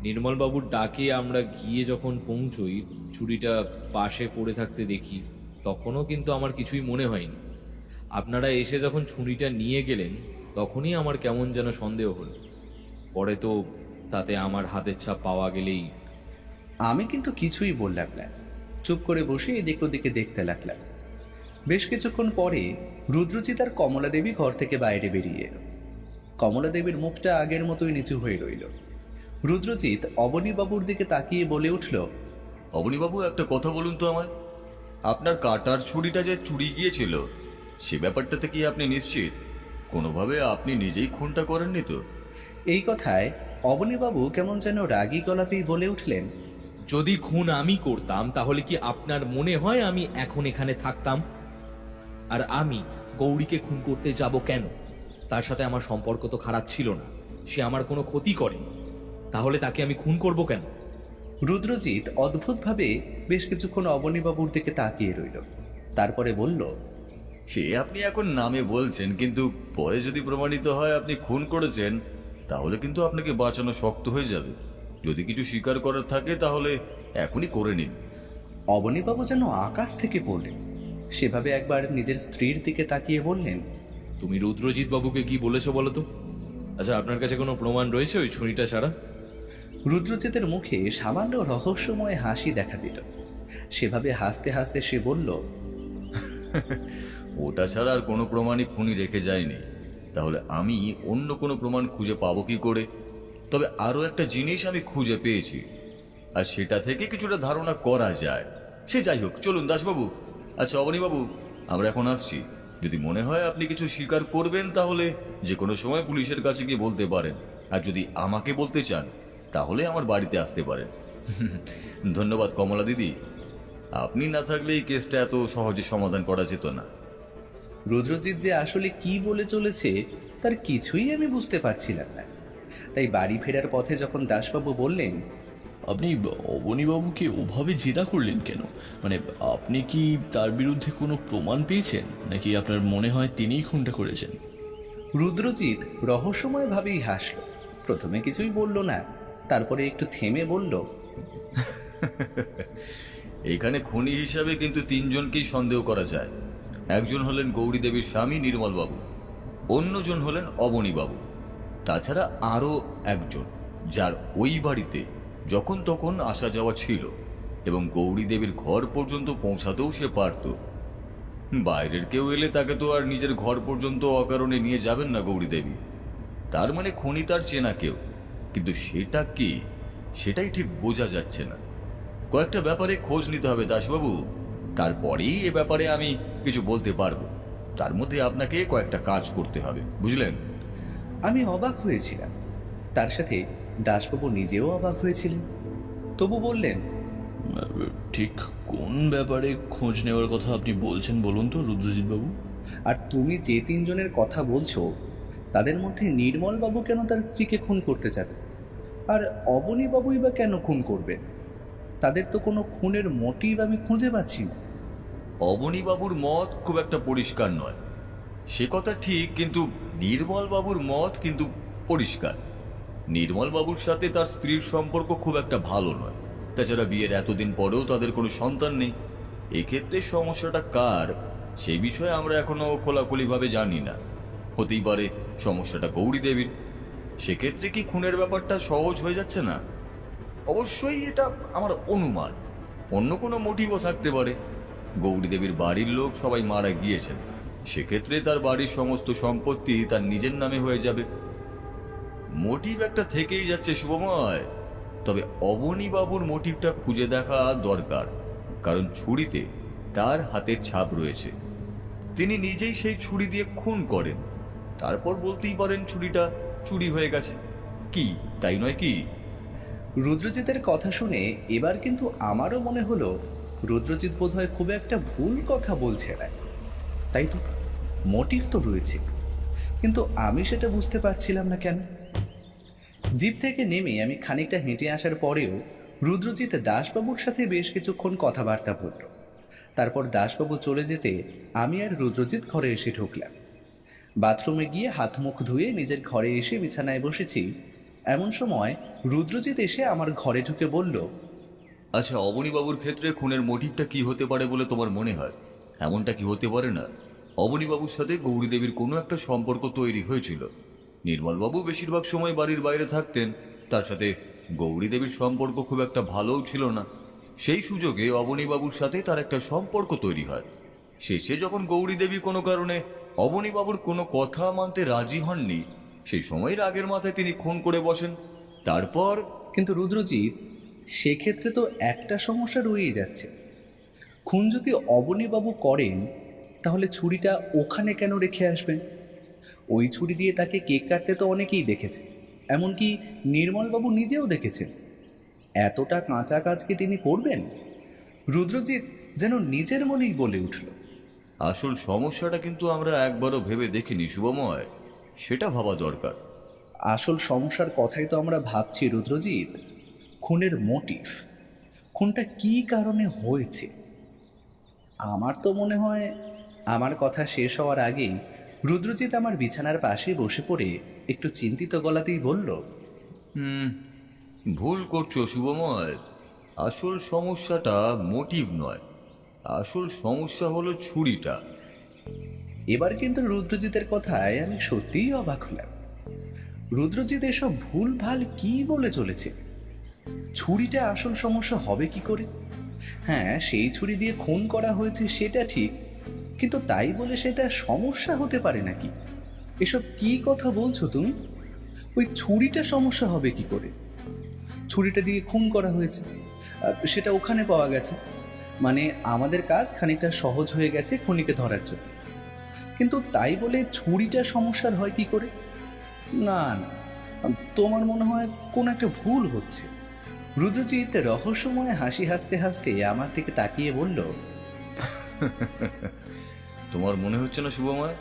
নির্মলবাবুর ডাকে আমরা গিয়ে যখন পৌঁছই, ছুরিটা পাশে পড়ে থাকতে দেখি, তখনও কিন্তু আমার কিছুই মনে হয়নি। আপনারা এসে যখন ছুরিটা নিয়ে গেলেন তখনই আমার কেমন যেন সন্দেহ হলো। পরে তো তাতে আমার হাতের ছাপ পাওয়া গেলেই। আমি কিন্তু কিছুই বললাম না, চুপ করে বসে এদিক ওদিকে দেখতে লাগলাম। বেশ কিছুক্ষণ পরে রুদ্রজিৎ আর কমলা দেবী ঘর থেকে বাইরে বেরিয়ে এলো। কমলা দেবীর মুখটা আগের মতোই নিচু হয়ে রইল। রুদ্রজিৎ অবনীবাবুর দিকে তাকিয়ে বলে উঠল, অবনীবাবু, একটা কথা বলুন তো আমায়। আপনার কাটার ছুরিটা যে চুরি গিয়েছিল সে ব্যাপারটাতে কি আপনি নিশ্চিত? কোনোভাবে আপনি নিজেই খুনটা করেননি তো? এই কথায় অবনীবাবু কেমন যেন রাগী গলাতেই বলে উঠলেন, যদি খুন আমি করতাম তাহলে কি আপনার মনে হয় আমি এখন এখানে থাকতাম? আর আমি গৌরীকে খুন করতে যাব কেন? তার সাথে আমার সম্পর্ক তো খারাপ ছিল না, সে আমার কোনো ক্ষতি করেনি, তাহলে তাকে আমি খুন করব কেন? রুদ্রজিৎ অদ্ভুতভাবে বেশ কিছুক্ষণ অবনীবাবুর দিকে তাকিয়ে রইল। তারপরে বলল, সে আপনি এখন নামে বলছেন, কিন্তু পরে যদি প্রমাণিত হয় আপনি খুন করেছেন তাহলে কিন্তু আপনাকে বাঁচানো শক্ত হয়ে যাবে। যদি কিছু স্বীকার করার থাকে তাহলে এখনই করে নিন। অবনীবাবু যেন আকাশ থেকে পড়লেন। সেভাবে একবার নিজের স্ত্রীর দিকে তাকিয়ে বললেন, তুমি রুদ্রজিৎ বাবুকে কি বলেছো বলো তো? আচ্ছা, আপনার কাছে কোনো প্রমাণ রয়েছে ওই ছুরিটা ছাড়া? রুদ্রজিতের মুখে সামান্য রহস্যময় হাসি দেখা দিল। সেভাবে হাসতে হাসতে সে বলল, ওটা ছাড়া আর কোনো প্রমাণই খুনি রেখে যায়নি। তাহলে আমি অন্য কোনো প্রমাণ খুঁজে পাবো কি করে? তবে আরও একটা জিনিস আমি খুঁজে পেয়েছি, আর সেটা থেকে কিছুটা ধারণা করা যায়। সে যাই হোক, চলুন দাসবাবু। আচ্ছা অবনীবাবু, আমরা এখন আসছি। যদি মনে হয় আপনি কিছু স্বীকার করবেন তাহলে যে কোনো সময় পুলিশের কাছে গিয়ে বলতে পারেন, আর যদি আমাকে বলতে চান তাহলে আমার বাড়িতে আসতে পারেন। ধন্যবাদ কমলা দিদি, আপনি না থাকলে এই কেসটা এত সহজে সমাধান করা যেত না। রুদ্রজিৎ যে আসলে কি বলে চলেছে তার কিছুই আমি বুঝতে পারছিলাম না। তাই বাড়ি ফেরার পথে যখন দাসবাবু বললেন, আপনি অবনীবাবুকে ওভাবে জেরা করলেন কেন? মানে আপনি কি তার বিরুদ্ধে কোনো প্রমাণ পেয়েছেন, নাকি আপনার মনে হয় তিনিই খুনটা করেছেন? রুদ্রজিৎ রহস্যময়ভাবেই হাসল। প্রথমে কিছুই বলল না, তারপরে একটু থেমে বলল, এখানে খুনি হিসাবে কিন্তু তিনজনকেই সন্দেহ করা যায়। একজন হলেন গৌরী দেবীর স্বামী নির্মলবাবু, অন্যজন হলেন অবনীবাবু, তাছাড়া আরও একজন যার ওই বাড়িতে যখন তখন আসা যাওয়া ছিল এবং গৌরী দেবীর ঘর পর্যন্ত পৌঁছাতেও সে পারত। বাইরের কেউ এলে তাকে তো আর নিজের ঘর পর্যন্ত অকারণে নিয়ে যাবেন না গৌরী দেবী। তার মানে খনি তার চেনা কেউ, কিন্তু সেটা কি সেটাই ঠিক বোঝা যাচ্ছে না। কয়েকটা ব্যাপারে খোঁজ নিতে হবে দাসবাবু, তারপরেই এ ব্যাপারে আমি কিছু বলতে পারবো। তার মধ্যে আপনাকে কয়েকটা কাজ করতে হবে, বুঝলেন? আমি অবাক হয়েছিলাম, তার সাথে দাসবাবু নিজেও অবাক হয়েছিলেন। তবু বললেন, ঠিক কোন ব্যাপারে খোঁজ নেওয়ার কথা আপনি বলছেন বলুন তো রুদ্রজিৎ বাবু? আর তুমি যে তিনজনের কথা বলছো তাদের মধ্যে নির্মল বাবু কেন তার স্ত্রীকে খুন করতে যাবে? আর অবনী বাবুই বা কেন খুন করবে? তাদের তো কোনো খুনের মোটিভ আমি খুঁজে পাচ্ছি না। অবনীবাবুর মত খুব একটা পরিষ্কার নয়, সে কথা ঠিক, কিন্তু নির্মল বাবুর মত কিন্তু পরিষ্কার। নির্মল বাবুর সাথে তার স্ত্রীর সম্পর্ক খুব একটা ভালো নয়। তাছাড়া বিয়ের এতদিন পরেও তাদের কোনো সন্তান নেই। এক্ষেত্রে সমস্যাটা কার সেই বিষয়ে আমরা এখনো খোলাখুলিভাবে জানি না। হতেই পারে সমস্যাটা গৌরী দেবীর। সেক্ষেত্রে কি খুনের ব্যাপারটা সহজ হয়ে যাচ্ছে না? অবশ্যই এটা আমার অনুমান, অন্য কোনো মোটিভও থাকতে পারে। গৌরী দেবীর বাড়ির লোক সবাই মারা গিয়েছেন, সেক্ষেত্রে তার বাড়ির সমস্ত সম্পত্তি তার নিজের নামে হয়ে যাবে। মোটিভ একটা থেকেই যাচ্ছে শুভময়, তবে অবনীবাবুর মোটিভটা খুঁজে দেখা দরকার, কারণ ছুরিতে তার হাতের ছাপ রয়েছে। তিনি নিজেই সেই ছুরি দিয়ে খুন করেন, তারপর বলতেই পারেন ছুরিটা চুরি হয়ে গেছে। কি তাই নয় কি? রুদ্রজিতের কথা শুনে এবার কিন্তু আমারও মনে হলো রুদ্রজিৎ বোধহয় খুব একটা ভুল কথা বলছে না। তাই তো, মোটিভ তো রয়েছে, কিন্তু আমি সেটা বুঝতে পারছিলাম না কেন। জিপ থেকে নেমে আমি খানিকটা হেঁটে আসার পরেও রুদ্রজিৎ দাসবাবুর সাথে বেশ কিছুক্ষণ কথাবার্তা বলল। তারপর দাসবাবু চলে যেতে আমি আর রুদ্রজিৎ ঘরে এসে ঢুকলাম। বাথরুমে গিয়ে হাত মুখ ধুয়ে নিজের ঘরে এসে বিছানায় বসেছি। এমন সময় রুদ্রজিৎ এসে আমার ঘরে ঢুকে বলল, আচ্ছা, অবনীবাবুর ক্ষেত্রে খুনের মোটিভটা কি হতে পারে বলে তোমার মনে হয়? এমনটা কি হতে পারে না অবনীবাবুর সাথে গৌরী দেবীর কোনো একটা সম্পর্ক তৈরি হয়েছিল? নির্মলবাবু বেশিরভাগ সময় বাড়ির বাইরে থাকতেন, তার সাথে গৌরী দেবীর সম্পর্ক খুব একটা ভালোও ছিল না। সেই সুযোগে অবনীবাবুর সাথে তার একটা সম্পর্ক তৈরি হয়। শেষে যখন গৌরী দেবী কোনো কারণে অবনীবাবুর কোনো কথা মানতে রাজি হননি, সেই সময় রাগের মাথায় তিনি খুন করে বসেন। তারপর কিন্তু রুদ্রজিৎ, সেক্ষেত্রে তো একটা সমস্যা রয়েই যাচ্ছে। খুন যদি অবনীবাবু করেন, তাহলে ছুরিটা ওখানে কেন রেখে আসবেন? ওই ছুরি দিয়ে তাকে কেক কাটতে তো অনেকেই দেখেছে, এমনকি নির্মলবাবু নিজেও দেখেছেন। এতটা কাঁচা কাজ কি তিনি করবেন? রুদ্রজিৎ যেন নিজের মনেই বলে উঠল, আসল সমস্যাটা কিন্তু আমরা একবারও ভেবে দেখিনি শুভময়, সেটা ভাবা দরকার। আসল সমস্যার কথাই তো আমরা ভাবছি রুদ্রজিৎ, খুনের মোটিভ। খুনটা কী কারণে হয়েছে? আমার তো মনে হয় আমার কথা শেষ হওয়ার আগেই রুদ্রজিৎ আমার বিছানার পাশে বসে পড়ে একটু চিন্তিত গলাতেই বলল, ভুল করছো শুভময়। আসল সমস্যাটা মোটিভ নয়, আসল সমস্যা হলো ছুরিটা। এবার কিন্তু রুদ্রজিতের কথায় আমি সত্যিই অবাক হলাম। রুদ্রজিৎ এসব ভুলভাল কি বলে চলেছে? ছুরিটা আসল সমস্যা হবে কি করে? হ্যাঁ, সেই ছুরি দিয়ে খুন করা হয়েছে সেটা ঠিক, কিন্তু তাই বলে সেটা সমস্যা হতে পারে নাকি? এসব কি কথা বলছো তুমি? ওই ছুরিটা সমস্যা হবে কি করে? ছুরিটা দিয়ে খুন করা হয়েছে, সেটা ওখানে পাওয়া গেছে, মানে আমাদের কাজ খানিকটা সহজ হয়ে গেছে খুনিকে ধরার জন্য। কিন্তু তাই বলে ছুরিটা সমস্যার হয় কি করে? না না, তোমার মনে হয় কোন একটা ভুল হচ্ছে। রুদ্রজিৎ রহস্যময় হাসি হাসতে হাসতে আমার দিকে তাকিয়ে বলল, তোমার মনে হচ্ছে না শুভময়,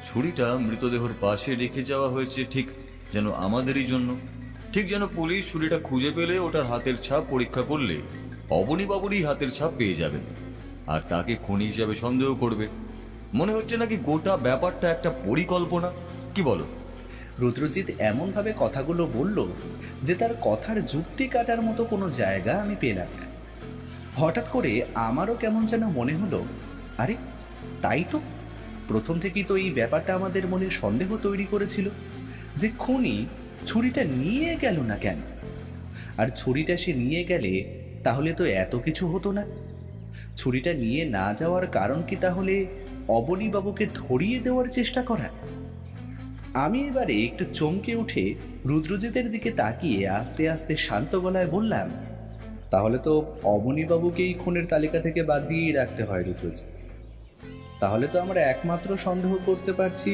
ছুরিটা মৃতদেহর পাশে রেখে যাওয়া হয়েছে ঠিক যেন আমাদেরই জন্য? ঠিক যেন পুলিশ ছুরিটা খুঁজে পেলে ওটার হাতের ছাপ পরীক্ষা করলে অবনীবাবুরই হাতের ছাপ পেয়ে যাবেন, আর তাকে খুনি হিসাবে সন্দেহ করবে। মনে হচ্ছে নাকি গোটা ব্যাপারটা একটা পরিকল্পনা? কি বলো? রুদ্রজিৎ এমনভাবে কথাগুলো বলল যে তার কথার যুক্তি কাটার মতো কোনো জায়গা আমি পেলাম না। হঠাৎ করে আমারও কেমন যেন মনে হলো, আরে তাই তো, প্রথম থেকেই তো এই ব্যাপারটা আমাদের মনে সন্দেহ তৈরি করেছিল যে খুনি ছুরিটা নিয়ে গেল না কেন। আর ছুরিটা সে নিয়ে গেলে তাহলে তো এত কিছু হতো না। ছুরিটা নিয়ে না যাওয়ার কারণ কি তাহলে অবনীবাবুকে ধরিয়ে দেওয়ার চেষ্টা করা? আমি এবারে একটু চমকে উঠে রুদ্রজিতের দিকে তাকিয়ে আস্তে আস্তে শান্ত গলায় বললাম, তাহলে তো অবনীবাবুকেই খুনের তালিকা থেকে বাদ দিয়েই রাখতে হয় রুদ্রজিৎ। তাহলে তো আমরা একমাত্র সন্দেহ করতে পারছি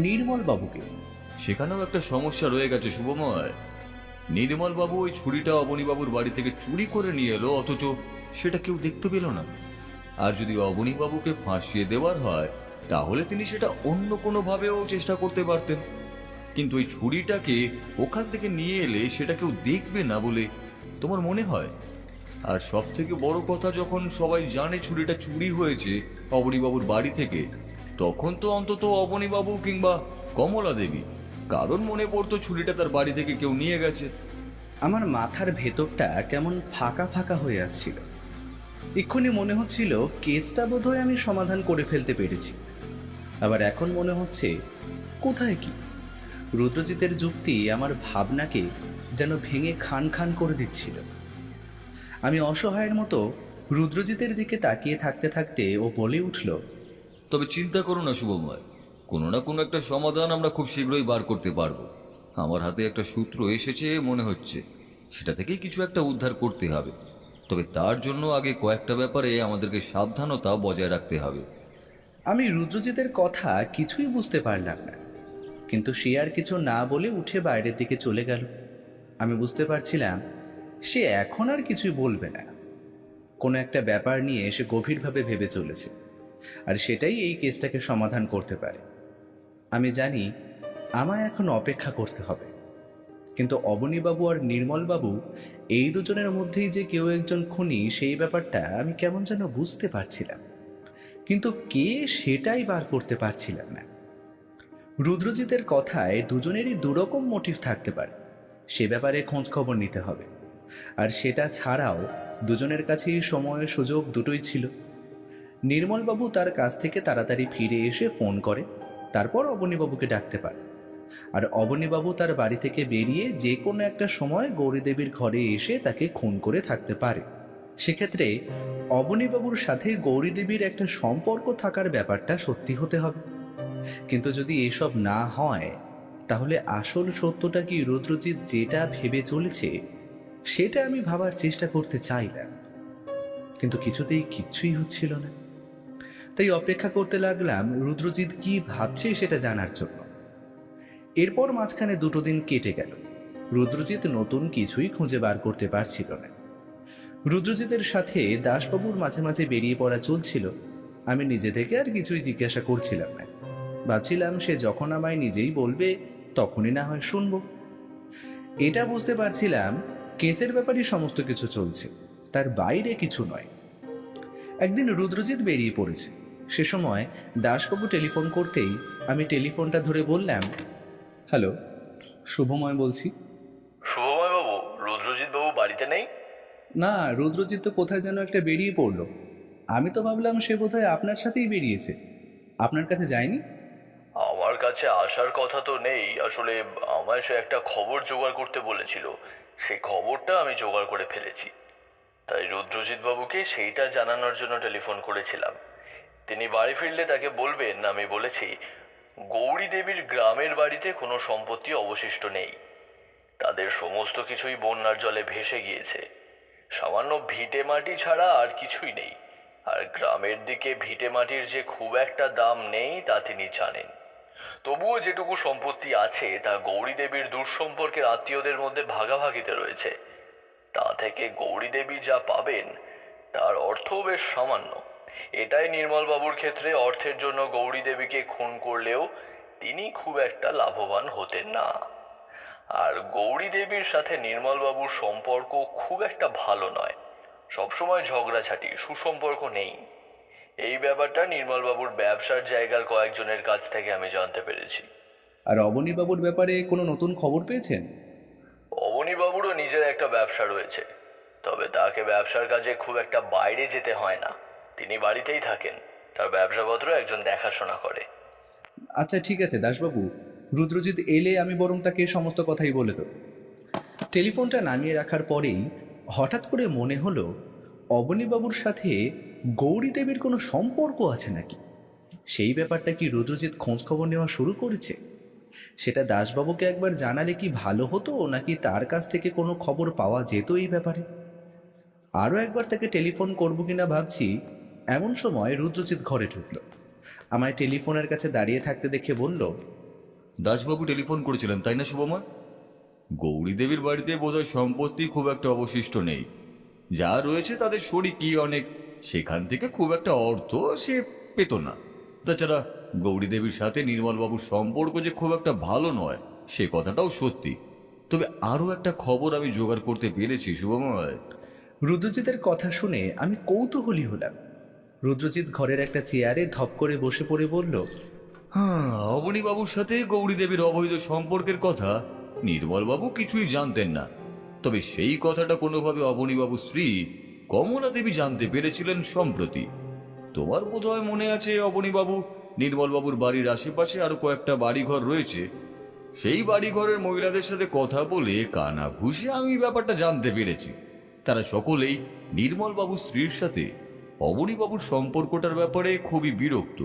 নির্মল বাবুকে। সেখানেও একটা সমস্যা রয়ে গেছে শুভময়। নির্মল বাবু ওই ছুরিটা অবনীবাবুর বাড়ি থেকে চুরি করে নিয়ে এলো, অথচ সেটা কেউ দেখতে পেল না। আর যদি অবনীবাবুকে ফাঁসিয়ে দেওয়ার হয় তাহলে তিনি সেটা অন্য কোনোভাবেও চেষ্টা করতে পারতেন, কিন্তু ওই ছুরিটাকে ওখান থেকে নিয়ে এলে সেটা কেউ দেখবে না বলে তোমার মনে হয়? আর সব থেকে বড় কথা, যখন সবাই জানে ছুরিটা চুরি হয়েছে অবনীবাবুর বাড়ি থেকে, তখন তো অন্তত অবনীবাবু কিংবা কমলা দেবী কারণ মনে পড়তো ছুরিটা তার বাড়ি থেকে কেউ নিয়ে গেছে। আমার মাথার ভেতরটা কেমন ফাঁকা ফাঁকা হয়ে আসছিল। এক্ষুনি মনে হচ্ছিল কেসটা বোধহয় আমি সমাধান করে ফেলতে পেরেছি। আবার এখন মনে হচ্ছে কোথায় কি। রুদ্রজিতের যুক্তি আমার ভাবনাকে যেন ভেঙে খান খান করে দিচ্ছিল। আমি অসহায়ের মতো রুদ্রজিতের দিকে তাকিয়ে থাকতে থাকতে ও বলে উঠল, তবে চিন্তা করো না শুভময়, কোনো না কোনো একটা সমাধান আমরা খুব শীঘ্রই বার করতে পারবো। আমার হাতে একটা সূত্র এসেছে মনে হচ্ছে, সেটা থেকেই কিছু একটা উদ্ধার করতে হবে। তবে তার জন্য আগে কয়েকটা ব্যাপারে আমাদেরকে সাবধানতা বজায় রাখতে হবে। আমি রুদ্রজিতের কথা কিছুই বুঝতে পারলাম না, কিন্তু সে আর কিছু না বলে উঠে বাইরের দিকে চলে গেল। আমি বুঝতে পারছিলাম সে এখন আর কিছুই বলবে না। কোনো একটা ব্যাপার নিয়ে সে গভীরভাবে ভেবে চলেছে, আর সেটাই এই কেসটাকে সমাধান করতে পারে। আমি জানি আমায় এখন অপেক্ষা করতে হবে, কিন্তু অবনীবাবু আর নির্মলবাবু এই দুজনের মধ্যেই যে কেউ একজন খুনি, সেই ব্যাপারটা আমি কেমন যেন বুঝতে পারছিলাম, কিন্তু কে সেটাই বার করতে পারছিলাম না। রুদ্রজিতের কথায় দুজনেরই দুরকম মোটিভ থাকতে পারে, সে ব্যাপারে খোঁজ খবর নিতে হবে। আর সেটা ছাড়াও দুজনের কাছেই সময় সুযোগ দুটোই ছিল। নির্মলবাবু তার কাছ থেকে তাড়াতাড়ি ফিরে এসে ফোন করে, তারপর অবনীবাবুকে ডাকতে পারে। আর অবনীবাবু তার বাড়ি থেকে বেরিয়ে যে কোনো একটা সময় গৌরীদেবীর ঘরে এসে তাকে খুন করে থাকতে পারে। সেক্ষেত্রে অবনীবাবুর সাথে গৌরীদেবীর একটা সম্পর্ক থাকার ব্যাপারটা সত্যি হতে হবে। কিন্তু যদি এসব না হয়, তাহলে আসল সত্যটা কি রুদ্রজিৎ যেটা ভেবে চলেছে সেটা আমি ভাবার চেষ্টা করতে চাইলাম, কিন্তু কিছুতেই কিচ্ছুই হচ্ছিল না। তাই অপেক্ষা করতে লাগলাম রুদ্রজিৎ কি ভাবছে সেটা জানার জন্য। এরপর মাঝখানে 2 দিন কেটে গেল। রুদ্রজিৎ নতুন কিছুই খুঁজে বার করতে পারছিল না। রুদ্রজিতের সাথে দাসবাবুর মাঝে মাঝে বেরিয়ে পড়া চলছিল। আমি নিজে থেকে আর কিছুই জিজ্ঞাসা করছিলাম না। ভাবছিলাম সে যখন আমায় নিজেই বলবে তখনই না হয় শুনব। এটা বুঝতে পারছিলাম কেসের ব্যাপারে সমস্ত কিছু চলছে, তার বাইরে কিছু নয়। একদিন রুদ্রজিৎ বেরিয়ে পড়েছে। সে সময় দাসবাবু টেলিফোন করতেই আমি টেলিফোনটা ধরে বললাম, হ্যালো, শুভময় বলছি। শুভময় বাবু, রুদ্রজিৎ বাবু বাড়িতে নেই? না, রুদ্রজিৎ তো কোথায় যেন একটা বেরিয়ে পড়লো। আমি তো ভাবলাম সে বোধহয় আপনার সাথেই বেরিয়েছে। আপনার কাছে যায়নি? আমার কাছে আসার কথা তো নেই, আসলে আমায় সে একটা খবর জোগাড় করতে বলেছিল, সেই খবরটা আমি জোগাড় করে ফেলেছি। তাই রুদ্রজিৎ বাবুকে সেইটা জানানোর জন্য টেলিফোন করেছিলাম। তিনি বাড়ি ফিরলে তাকে বলবেন আমি বলেছি গৌরী দেবীর গ্রামের বাড়িতে কোনো সম্পত্তি অবশিষ্ট নেই। তাদের সমস্ত কিছুই বন্যার জলে ভেসে গিয়েছে, সামান্য ভিটে মাটি ছাড়া আর কিছুই নেই। আর গ্রামের দিকে ভিটে মাটির যে খুব একটা দাম নেই তা তিনি জানেন। তবুও যেটুকু সম্পত্তি আছে তা গৌরী দেবীর দূরসম্পর্কের আত্মীয়দের মধ্যে ভাগাভাগিতে রয়েছে। তা থেকে গৌরী দেবী যা পাবেন তার অর্থও বেশ সামান্য। এটাই নির্মলবাবুর ক্ষেত্রে অর্থের জন্য গৌরী দেবীকে খুন করলেও তিনি খুব একটা লাভবান হতেন না। আর গৌরী দেবীর সাথে নির্মলবাবুর সম্পর্ক খুব একটা ভালো নয়, সবসময় ঝগড়াঝাটি, সুসম্পর্ক নেই। এই ব্যাপারটা নির্মলবাবুর ব্যবসার জায়গার কয়েকজনের কাছ থেকে আমি জানতে পেরেছি। আর অবনীবাবুর ব্যাপারে কোনো নতুন খবর পেয়েছেন? অবনীবাবুরও নিজের একটা ব্যবসা রয়েছে, তবে তাকে ব্যবসার কাজে খুব একটা বাইরে যেতে হয় না, তিনি বাড়িতেই থাকেন। তার ব্যবসাপত্র একজন দেখাশোনা করে। আচ্ছা ঠিক আছে দাসবাবু, রুদ্রজিৎ এলে আমি বরং তাকে সমস্ত কথাই বলে দেব। টেলিফোনটা নামিয়ে রাখার পরেই হঠাৎ করে মনে হলো অবনীবাবুর সাথে গৌরী দেবীর কোনো সম্পর্ক আছে নাকি। সেই ব্যাপারটা কি রুদ্রজিৎ খোঁজখবর নেওয়া শুরু করেছে? সেটা দাসবাবুকে একবার জানালে কি ভালো হতো, নাকি তার কাছ থেকে কোনো খবর পাওয়া যেত এই ব্যাপারে? আরও একবার তাকে টেলিফোন করবো কিনা ভাবছি, এমন সময় রুদ্রজিৎ ঘরে ঢুকলো। আমায় টেলিফোনের কাছে দাঁড়িয়ে থাকতে দেখে বলল, দাসবাবু টেলিফোন করেছিলেন তাই না শুভমা? গৌরী দেবীর বাড়িতে বোধহয় সম্পত্তি খুব একটা অবশিষ্ট নেই, যা রয়েছে তাদের শরিকি অনেক, সেখান থেকে খুব একটা অর্থ সে পেত না। তাছাড়া গৌরী দেবীর সাথে নির্মলবাবুর সম্পর্ক যে খুব একটা ভালো নয় সে কথাটাও সত্যি। তবে আরও একটা খবর আমি জোগাড় করতে পেরেছি শুভময়। রুদ্রজিতের কথা শুনে আমি কৌতূহলী হলাম। রুদ্রজিৎ ঘরের একটা চেয়ারে ধপ করে বসে পড়ে বলল, হ্যাঁ, অবনীবাবুর সাথে গৌরী দেবীর অবৈধ সম্পর্কের কথা নির্মলবাবু কিছুই জানতেন না। তবে সেই কথাটা কোনোভাবে অবনীবাবুর স্ত্রী কমলা দেবী জানতে পেরেছিলেন সম্প্রতি। তোমার বোধহয় মনে আছে, অবনীবাবু নির্মলবাবুর বাড়ির আশেপাশে আরো কয়েকটা বাড়িঘর রয়েছে, সেই বাড়িঘরের মহিলাদের সাথে কথা বলে কানা ঘুষে আমি ব্যাপারটা জানতে পেরেছি। তারা সকলেই নির্মলবাবুর স্ত্রীর সাথে অবনীবাবুর সম্পর্কটার ব্যাপারে খুবই বিরক্ত।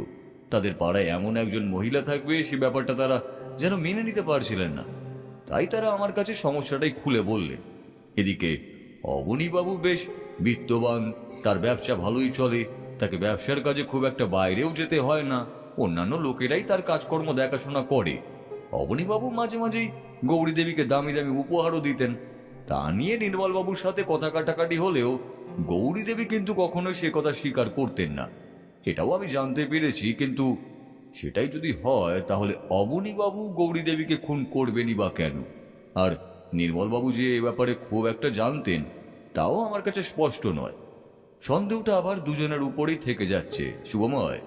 তাদের পাড়ায় এমন একজন মহিলা থাকবে সে ব্যাপারটা তারা যেন মেনে নিতে পারছিলেন না। তাই তারা আমার কাছে সমস্যাটাই খুলে বললেন। এদিকে অবনীবাবু বেশ বিত্তবান, তার ব্যবসা ভালোই চলে, তাকে ব্যবসার কাজে খুব একটা বাইরেও যেতে হয় না, অন্যান্য লোকেরাই তার কাজকর্ম দেখাশোনা করে। অবনীবাবু মাঝে মাঝেই গৌরী দেবীকে দামি দামি উপহারও দিতেন। তা নিয়ে নির্মলবাবুর সাথে কথা কাটাকাটি হলেও গৌরী দেবী কিন্তু কখনোই সে কথা স্বীকার করতেন না। এটাও আমি জানতে পেরেছি, কিন্তু সেটাই যদি হয় তাহলে অবনীবাবু গৌরী দেবীকে খুন করবেনই বা কেন? আর নির্মলবাবু যে এ ব্যাপারে খুব একটা জানতেন তাও আমার কাছে স্পষ্ট নয়। সন্দেহটা আবার দুজনের উপরেই থেকে যাচ্ছে শুভময়।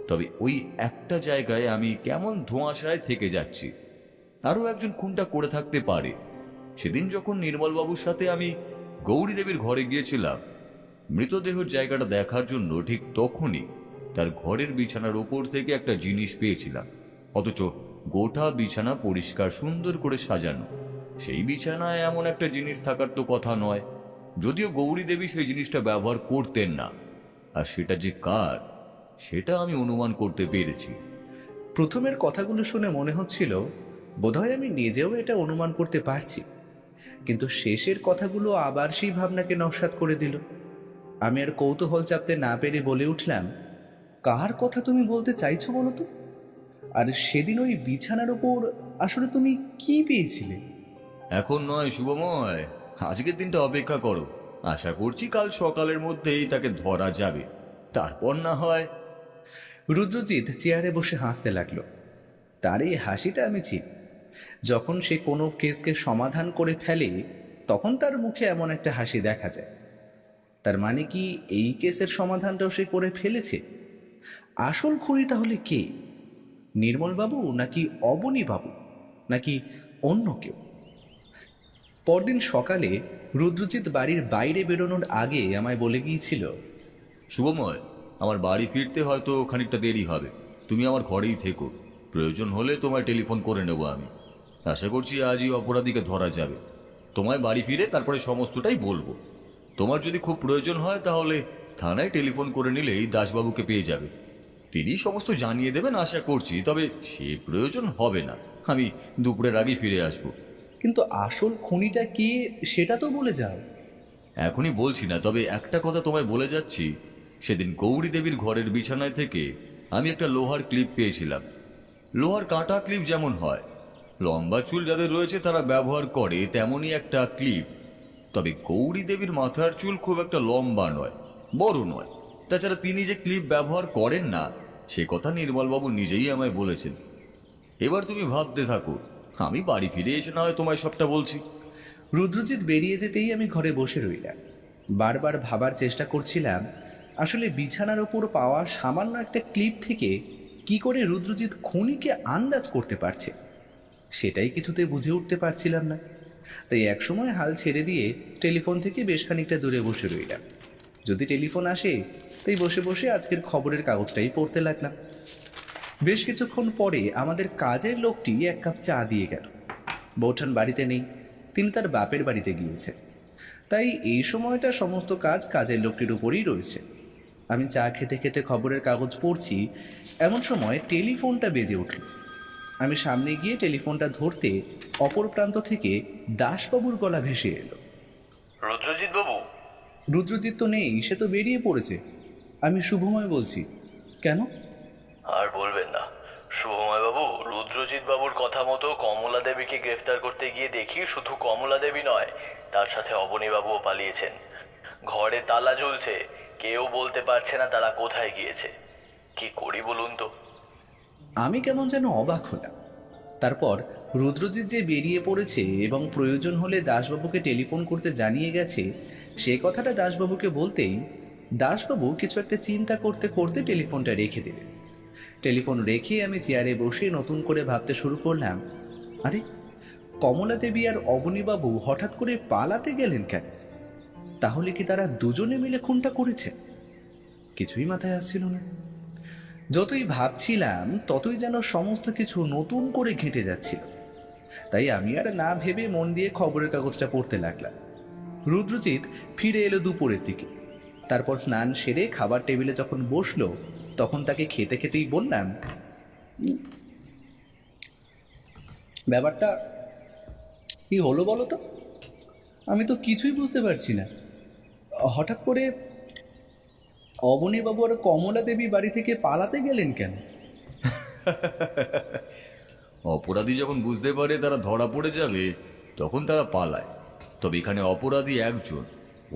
তবে ওই একটা জায়গায় আমি কেমন ধোঁয়াশায় থেকে যাচ্ছি, আরও একজন খুনটা করে থাকতে পারে। সেদিন যখন নির্মলবাবুর সাথে আমি গৌরী দেবীর ঘরে গিয়েছিলাম মৃতদেহের জায়গাটা দেখার জন্য, ঠিক তখনই তার ঘরের বিছানার ওপর থেকে একটা জিনিস পেয়েছিলাম, অথচ গোটা বিছানা পরিষ্কার সুন্দর করে সাজানো। সেই বিছানায় এমন একটা জিনিস থাকার তো কথা নয়, যদিও গৌরী দেবী সেই জিনিসটা ব্যবহার করতেন না। আর সেটা যে কার সেটা আমি অনুমান করতে পেরেছি। প্রথমের কথাগুলো শুনে মনে হচ্ছিল বোধহয় আমি নিজেও এটা অনুমান করতে পারছি, কিন্তু শেষের কথাগুলো আবার সেই ভাবনাকে নস্যাৎ করে দিল। আমি আর কৌতূহল চাপতে না পেরে বলে উঠলাম, কার কথা তুমি বলতে চাইছো বলো তো? আর সেদিন ওই বিছানার ওপর আসলে তুমি কি পেয়েছিলে? এখন নয় শুভময়, আজকের দিনটা অপেক্ষা করো। আশা করছি কাল সকালের মধ্যেই তাকে ধরা যাবে, তারপর না হয়। রুদ্রজিৎ চেয়ারে বসে হাসতে লাগলো। তার এই হাসিটা আমি চিনি। যখন সে কোনো কেসকে সমাধান করে ফেলে তখন তার মুখে এমন একটা হাসি দেখা যায়। তার মানে কি এই কেসের সমাধানটাও সে করে ফেলেছে? আসল খুনি তাহলে কে? নির্মলবাবু নাকি অবনীবাবু, নাকি অন্য কেউ? পরদিন সকালে রুদ্রজিৎ বাড়ির বাইরে বেরোনোর আগে আমায় বলে গিয়েছিল, শুভময়, আমার বাড়ি ফিরতে হয়তো খানিকটা দেরি হবে, তুমি আমার ঘরেই থেকো, প্রয়োজন হলে তোমায় টেলিফোন করে নেব আমি। আশা করছি আজই অপরাধীকে ধরা যাবে। তোমায় বাড়ি ফিরে তারপরে সমস্তটাই বলবো। তোমার যদি খুব প্রয়োজন হয় তাহলে থানায় টেলিফোন করে নিলেই দাসবাবুকে পেয়ে যাবে, তিনি সমস্ত জানিয়ে দেবেন আশা করছি। তবে সে প্রয়োজন হবে না, আমি দুপুরের আগেই ফিরে আসবো। কিন্তু আসল খুনিটা কে সেটা তো বলে যাও। এখনই বলছি না, তবে একটা কথা তোমায় বলে যাচ্ছি, সেদিন গৌরী দেবীর ঘরের বিছানায় থেকে আমি একটা লোহার ক্লিপ পেয়েছিলাম। লোহার কাটা ক্লিপ যেমন হয়, লম্বা চুল যাদের রয়েছে তারা ব্যবহার করে, তেমনই একটা ক্লিপ। তবে গৌরী দেবীর মাথার চুল খুব একটা লম্বা নয়, বড় নয়। তাছাড়া তিনি যে ক্লিপ ব্যবহার করেন না সে কথা নির্মলবাবু নিজেই আমায় বলেছেন। এবার তুমি ভাবতে থাকো, আমি বাড়ি ফিরে এসে না হয় তোমায় সবটা বলছি। রুদ্রজিৎ বেরিয়ে যেতেই আমি ঘরে বসে রইলাম। বারবার ভাবার চেষ্টা করছিলাম আসলে বিছানার ওপর পাওয়া সামান্য একটা ক্লিপ থেকে কি করে রুদ্রজিৎ খুনিকে আন্দাজ করতে পারছে, সেটাই কিছুতে বুঝে উঠতে পারছিলাম না। তাই একসময় হাল ছেড়ে দিয়ে টেলিফোন থেকে বেশ খানিকটা দূরে বসে রইলাম। যদি টেলিফোন আসে তাই বসে বসে আজকের খবরের কাগজটাই পড়তে লাগলাম। বেশ কিছুক্ষণ পরে আমাদের কাজের লোকটি এক কাপ চা দিয়ে গেল। বৌঠান বাড়িতে নেই, তিনি তার বাপের বাড়িতে গিয়েছে, তাই এই সময়টা সমস্ত কাজ কাজের লোকটির উপরেই রয়েছে। আমি চা খেতে খেতে খবরের কাগজ পড়ছি, এমন সময় টেলিফোনটা বেজে উঠল। আমি সামনে গিয়ে টেলিফোনটা ধরতে অপর প্রান্ত থেকে দাসবাবুর গলা ভেসে এলো। রুদ্রজিৎ বাবু? রুদ্রজিৎ তো নেই, সে তো বেরিয়ে পড়েছে। আমি শুভময় বলছি। কেন? আর বলবেন না শুভময় বাবু, রুদ্রজিৎ বাবুর কথা মতো কমলা দেবীকে গ্রেফতার করতে গিয়ে দেখি শুধু কমলা দেবী নয়, তার সাথে অবনী বাবুও পালিয়েছেন। ঘরে তালা ঝুলছে, কেউ বলতে পারছে না তারা কোথায় গিয়েছে। কি করি বলুন তো? আমি কেমন যেন অবাক হলাম। তারপর রুদ্রজিৎ যে বেরিয়ে পড়েছে এবং প্রয়োজন হলে দাসবাবুকে টেলিফোন করতে জানিয়ে গেছে, সে কথাটা দাসবাবুকে বলতেই দাসবাবু কিছু একটা চিন্তা করতে করতে টেলিফোনটা রেখে দিলেন। টেলিফোন রেখে আমি চেয়ারে বসে নতুন করে ভাবতে শুরু করলাম, আরে কমলা দেবী আর অবনীবাবু হঠাৎ করে পালাতে গেলেন কেন? তাহলে কি তারা দুজনে মিলে খুনটা করেছে? কিছুই মাথায় আসছিল না। যতই ভাবছিলাম ততই যেন সমস্ত কিছু নতুন করে ঘেঁটে যাচ্ছিল। তাই আমি আর না ভেবে মন দিয়ে খবরের কাগজটা পড়তে লাগলাম। রুদ্রজিৎ ফিরে এলো দুপুরের দিকে। তারপর স্নান সেরে খাবার টেবিলে যখন বসলো, তখন তাকে খেতে খেতেই বললাম, ব্যাপারটা কি হলো বলো তো? আমি তো কিছুই বুঝতে পারছি না। হঠাৎ করে অবনীবাবু আর কমলা দেবী বাড়ি থেকে পালাতে গেলেন কেন? অপরাধী যখন বুঝতে পারে তারা ধরা পড়ে যাবে, তখন তারা পালায়। তবে এখানে অপরাধী একজন,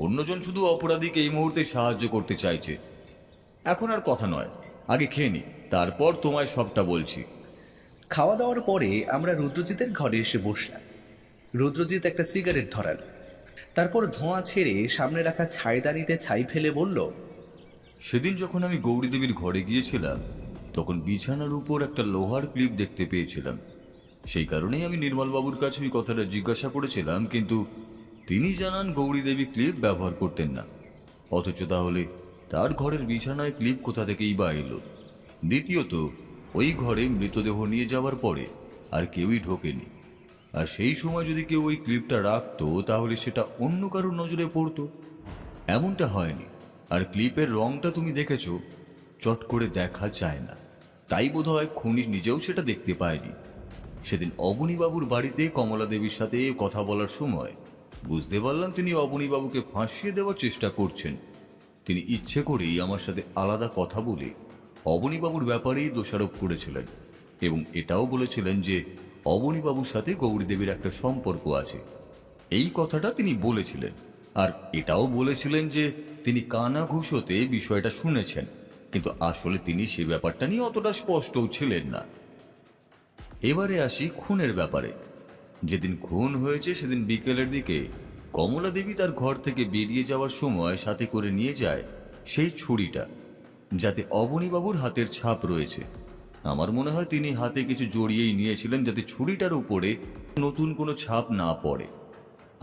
অন্যজন শুধু অপরাধীকে এই মুহূর্তে সাহায্য করতে চাইছে। এখন আর কথা নয়, আগে খেয়ে নি, তারপর তোমায় সবটা বলছি। খাওয়া দাওয়ার পরে আমরা রুদ্রজিতের ঘরে এসে বসলাম। রুদ্রজিৎ একটা সিগারেট ধরাল, তারপর ধোঁয়া ছেড়ে সামনে রাখা ছাইদানিতে ছাই ফেলে বলল, সেদিন যখন আমি গৌরী দেবীর ঘরে গিয়েছিলাম, তখন বিছানার উপর একটা লোহার ক্লিপ দেখতে পেয়েছিলাম। সেই কারণেই আমি নির্মলবাবুর কাছে ওই কথাটা জিজ্ঞাসা করেছিলাম, কিন্তু তিনি জানান গৌরী দেবী ক্লিপ ব্যবহার করতেন না। অথচ তাহলে তার ঘরের বিছানায় ক্লিপ কোথা থেকেই বা এলো? দ্বিতীয়ত, ওই ঘরে মৃতদেহ নিয়ে যাওয়ার পরে আর কেউই ঢোকেনি। আর সেই সময় যদি কেউ ওই ক্লিপটা রাখতো, তাহলে সেটা অন্য কারোর নজরে পড়তো। এমনটা হয়নি। আর ক্লিপের রংটা তুমি দেখেছো, চট করে দেখা যায় না। তাই বোধহয় খুনি নিজেও সেটা দেখতে পায়নি। সেদিন অবনীবাবুর বাড়িতে কমলা দেবীর সাথে কথা বলার সময় বুঝতে পারলাম তিনি অবনীবাবুকে ফাঁসিয়ে দেওয়ার চেষ্টা করছেন। তিনি ইচ্ছে করেই আমার সাথে আলাদা কথা বলে অবনীবাবুর ব্যাপারেই দোষারোপ করেছিলেন, এবং এটাও বলেছিলেন যে অবনীবাবুর সাথে গৌরী দেবীর একটা সম্পর্ক আছে। এই কথাটা তিনি বলেছিলেন। আর এটাও বলেছিলেন যে তিনি কানা ঘুষোতে বিষয়টা শুনেছেন, কিন্তু আসলে তিনি সে ব্যাপারটা নিয়ে অতটা স্পষ্টও ছিলেন না। এবারে আসি খুনের ব্যাপারে। যেদিন খুন হয়েছে সেদিন বিকেলের দিকে কমলা দেবী তার ঘর থেকে বেরিয়ে যাওয়ার সময় সাথে করে নিয়ে যায় সেই ছুরিটা, যাতে অবনীবাবুর হাতের ছাপ রয়েছে। আমার মনে হয় তিনি হাতে কিছু জড়িয়েই নিয়েছিলেন, যাতে ছুরিটার উপরে নতুন কোনো ছাপ না পড়ে।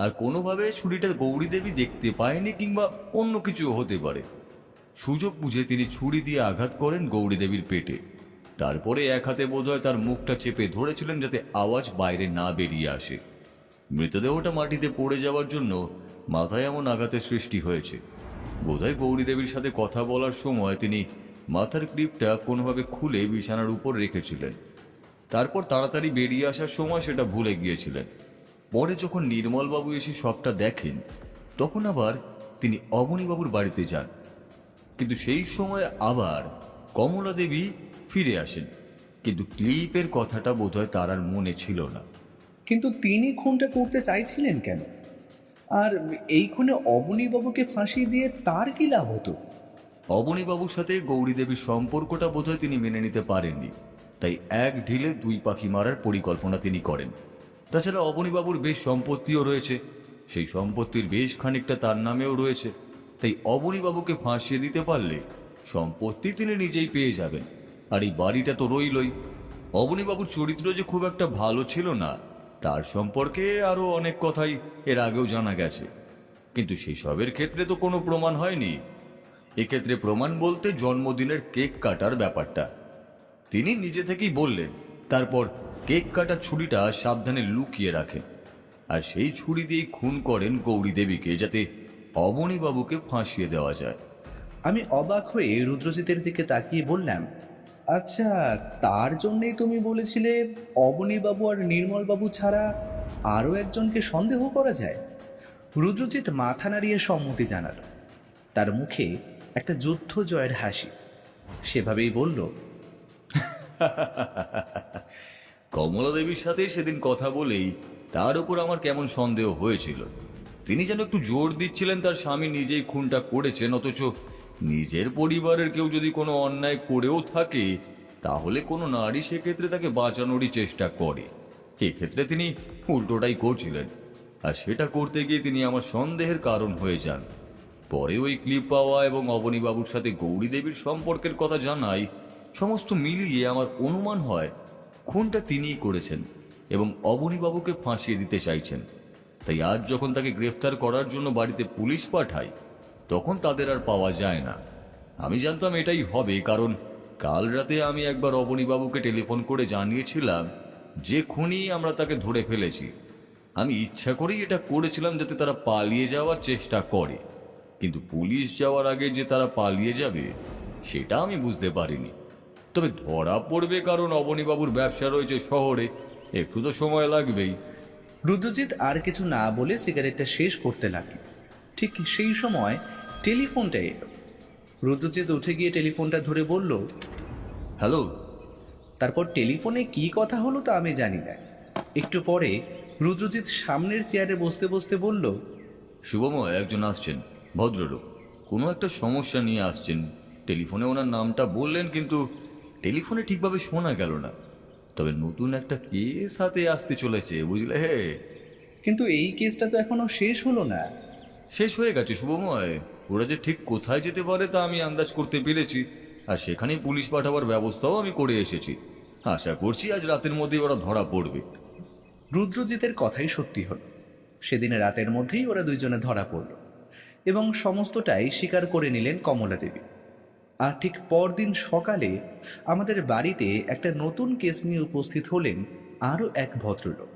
আর কোনোভাবে ছুরিটা গৌরী দেবী দেখতে পায়নি, কিংবা অন্য কিছু হতে পারে। সুযোগ বুঝে তিনি ছুরি দিয়ে আঘাত করেন গৌরী দেবীর পেটে। তারপরে এক হাতে বোধহয় তার মুখটা চেপে ধরেছিলেন, যাতে আওয়াজ বাইরে না বেরিয়ে আসে। মৃতদেহটা মাটিতে পড়ে যাওয়ার জন্য মাথায় এমন আঘাতের সৃষ্টি হয়েছে। বোধহয় গৌরী দেবীর সাথে কথা বলার সময় তিনি মাথার ক্লিপটা কোনোভাবে খুলে বিছানার উপর রেখেছিলেন। তারপর তাড়াতাড়ি বেরিয়ে আসার সময় সেটা ভুলে গিয়েছিলেন। পরে যখন নির্মলবাবু এসে সবটা দেখেন, তখন আবার তিনি অবনীবাবুর বাড়িতে যান। কিন্তু সেই সময় আবার কমলা দেবী ফিরে আসেন, কিন্তু ক্লিপের কথাটা বোধহয় তার আর মনে ছিল না। কিন্তু তিনি খুনটা করতে চাইছিলেন কেন? আর এই খুনে অবনীবাবুকে ফাঁসি দিয়ে তার কি লাভ হতো? অবনীবাবুর সাথে গৌরী দেবীর সম্পর্কটা বোধহয় তিনি মেনে নিতে পারেননি, তাই এক ঢিলে দুই পাখি মারার পরিকল্পনা তিনি করেন। তাছাড়া অবনীবাবুর বেশ সম্পত্তিও রয়েছে, সেই সম্পত্তির বেশ খানিকটা তার নামেও রয়েছে। তাই অবনীবাবুকে ফাঁসিয়ে দিতে পারলে সম্পত্তি তিনি নিজেই পেয়ে যাবেন, আর এই বাড়িটা তো রইলই। অবনীবাবুর চরিত্র যে খুব একটা ভালো ছিল না, তার সম্পর্কে আরও অনেক কথাই এর আগেও জানা গেছে, কিন্তু সেই সবের ক্ষেত্রে তো কোনো প্রমাণ হয়নি। এক্ষেত্রে প্রমাণ বলতে জন্মদিনের কেক কাটার ব্যাপারটা তিনি নিজে থেকেই বললেন। তারপর কেক কাটার ছুরিটা সাবধানে লুকিয়ে রাখেন। আর সেই ছুরি দিয়েই খুন করেন গৌরী দেবীকে, যাতে অবনীবাবুকে ফাঁসিয়ে দেওয়া যায়। আমি অবাক হয়ে রুদ্রজিতের দিকে তাকিয়ে বললাম, আচ্ছা, তার জন্যেই তুমি বলেছিলে অবনীবাবু আর নির্মলবাবু ছাড়া আরও একজনকে সন্দেহ করা যায়? রুদ্রজিৎ মাথা নাড়িয়ে সম্মতি জানাল। তার মুখে একটা যুদ্ধ জয়ের হাসি। সেভাবেই বলল, কমলা দেবীর সাথে সেদিন কথা বলেই তার উপর আমার কেমন সন্দেহ হয়েছিল। তিনি যেন একটু জোর দিচ্ছিলেন তার স্বামী নিজেই খুনটা করেছেন, অথচ নিজের পরিবারের কেউ যদি কোনো অন্যায় করেও থাকে তাহলে কোনো নারী সেক্ষেত্রে তাকে বাঁচানোরই চেষ্টা করে। এক্ষেত্রে তিনি উল্টোটাই করছিলেন, আর সেটা করতে গিয়ে তিনি আমার সন্দেহের কারণ হয়ে যান। পরে ওই ক্লিপ পাওয়া এবং অবনীবাবুর সাথে গৌরী দেবীর সম্পর্কের কথা জানাই, সমস্ত মিলিয়ে আমার অনুমান হয় খুনটা তিনিই করেছেন এবং অবনীবাবুকে ফাঁসিয়ে দিতে চাইছেন। তাই আজ যখন তাকে গ্রেফতার করার জন্য বাড়িতে পুলিশ পাঠাই, তখন তাদের আর পাওয়া যায় না। আমি জানতাম এটাই হবে, কারণ কাল রাতে আমি একবার অবনীবাবুকে টেলিফোন করে জানিয়েছিলাম যে খুনি আমরা তাকে ধরে ফেলেছি। আমি ইচ্ছা করেই এটা করেছিলাম যাতে তারা পালিয়ে যাওয়ার চেষ্টা করে, কিন্তু পুলিশ যাওয়ার আগে যে তারা পালিয়ে যাবে সেটা আমি বুঝতে পারিনি। তবে ধরা পড়বে, কারণ অবনীবাবুর ব্যবসা রয়েছে শহরে, একটু তো সময় লাগবেই। রুদ্রজিৎ আর কিছু না বলে সিগারেটটা শেষ করতে লাগল। ঠিক সেই সময় টেলিফোনটা এলো। রুদ্রজিৎ উঠে গিয়ে টেলিফোনটা ধরে বলল, হ্যালো। তারপর টেলিফোনে কি কথা হলো তা আমি জানি না। একটু পরে রুদ্রজিৎ সামনের চেয়ারে বসতে বসতে বলল, শুভময়, একজন আসছেন, ভদ্রলোক, কোনো একটা সমস্যা নিয়ে আসছেন। টেলিফোনে ওনার নামটা বললেন, কিন্তু টেলিফোনে ঠিকভাবে শোনা গেল না। তবে নতুন একটা কেস হাতে আসতে চলেছে, বুঝলে? হে, কিন্তু এই কেসটা তো এখনো শেষ হলো না। শেষ হয়ে গেছে শুভময়। ওরা যে ঠিক কোথায় যেতে পারে তা আমি আন্দাজ করতে পেরেছি, আর সেখানেই পুলিশ পাঠাবার ব্যবস্থাও আমি করে এসেছি। আশা করছি আজ রাতের মধ্যেই ওরা ধরা পড়বে। রুদ্রজিতের কথাই সত্যি হলো। সেদিন রাতের মধ্যেই ওরা দুইজনে ধরা পড়ল এবং সমস্তটাই স্বীকার করে নিলেন কমলা দেবী। আর ঠিক পরদিন সকালে আমাদের বাড়িতে একটা নতুন কেস নিয়ে উপস্থিত হলেন আরও এক ভদ্রলোক।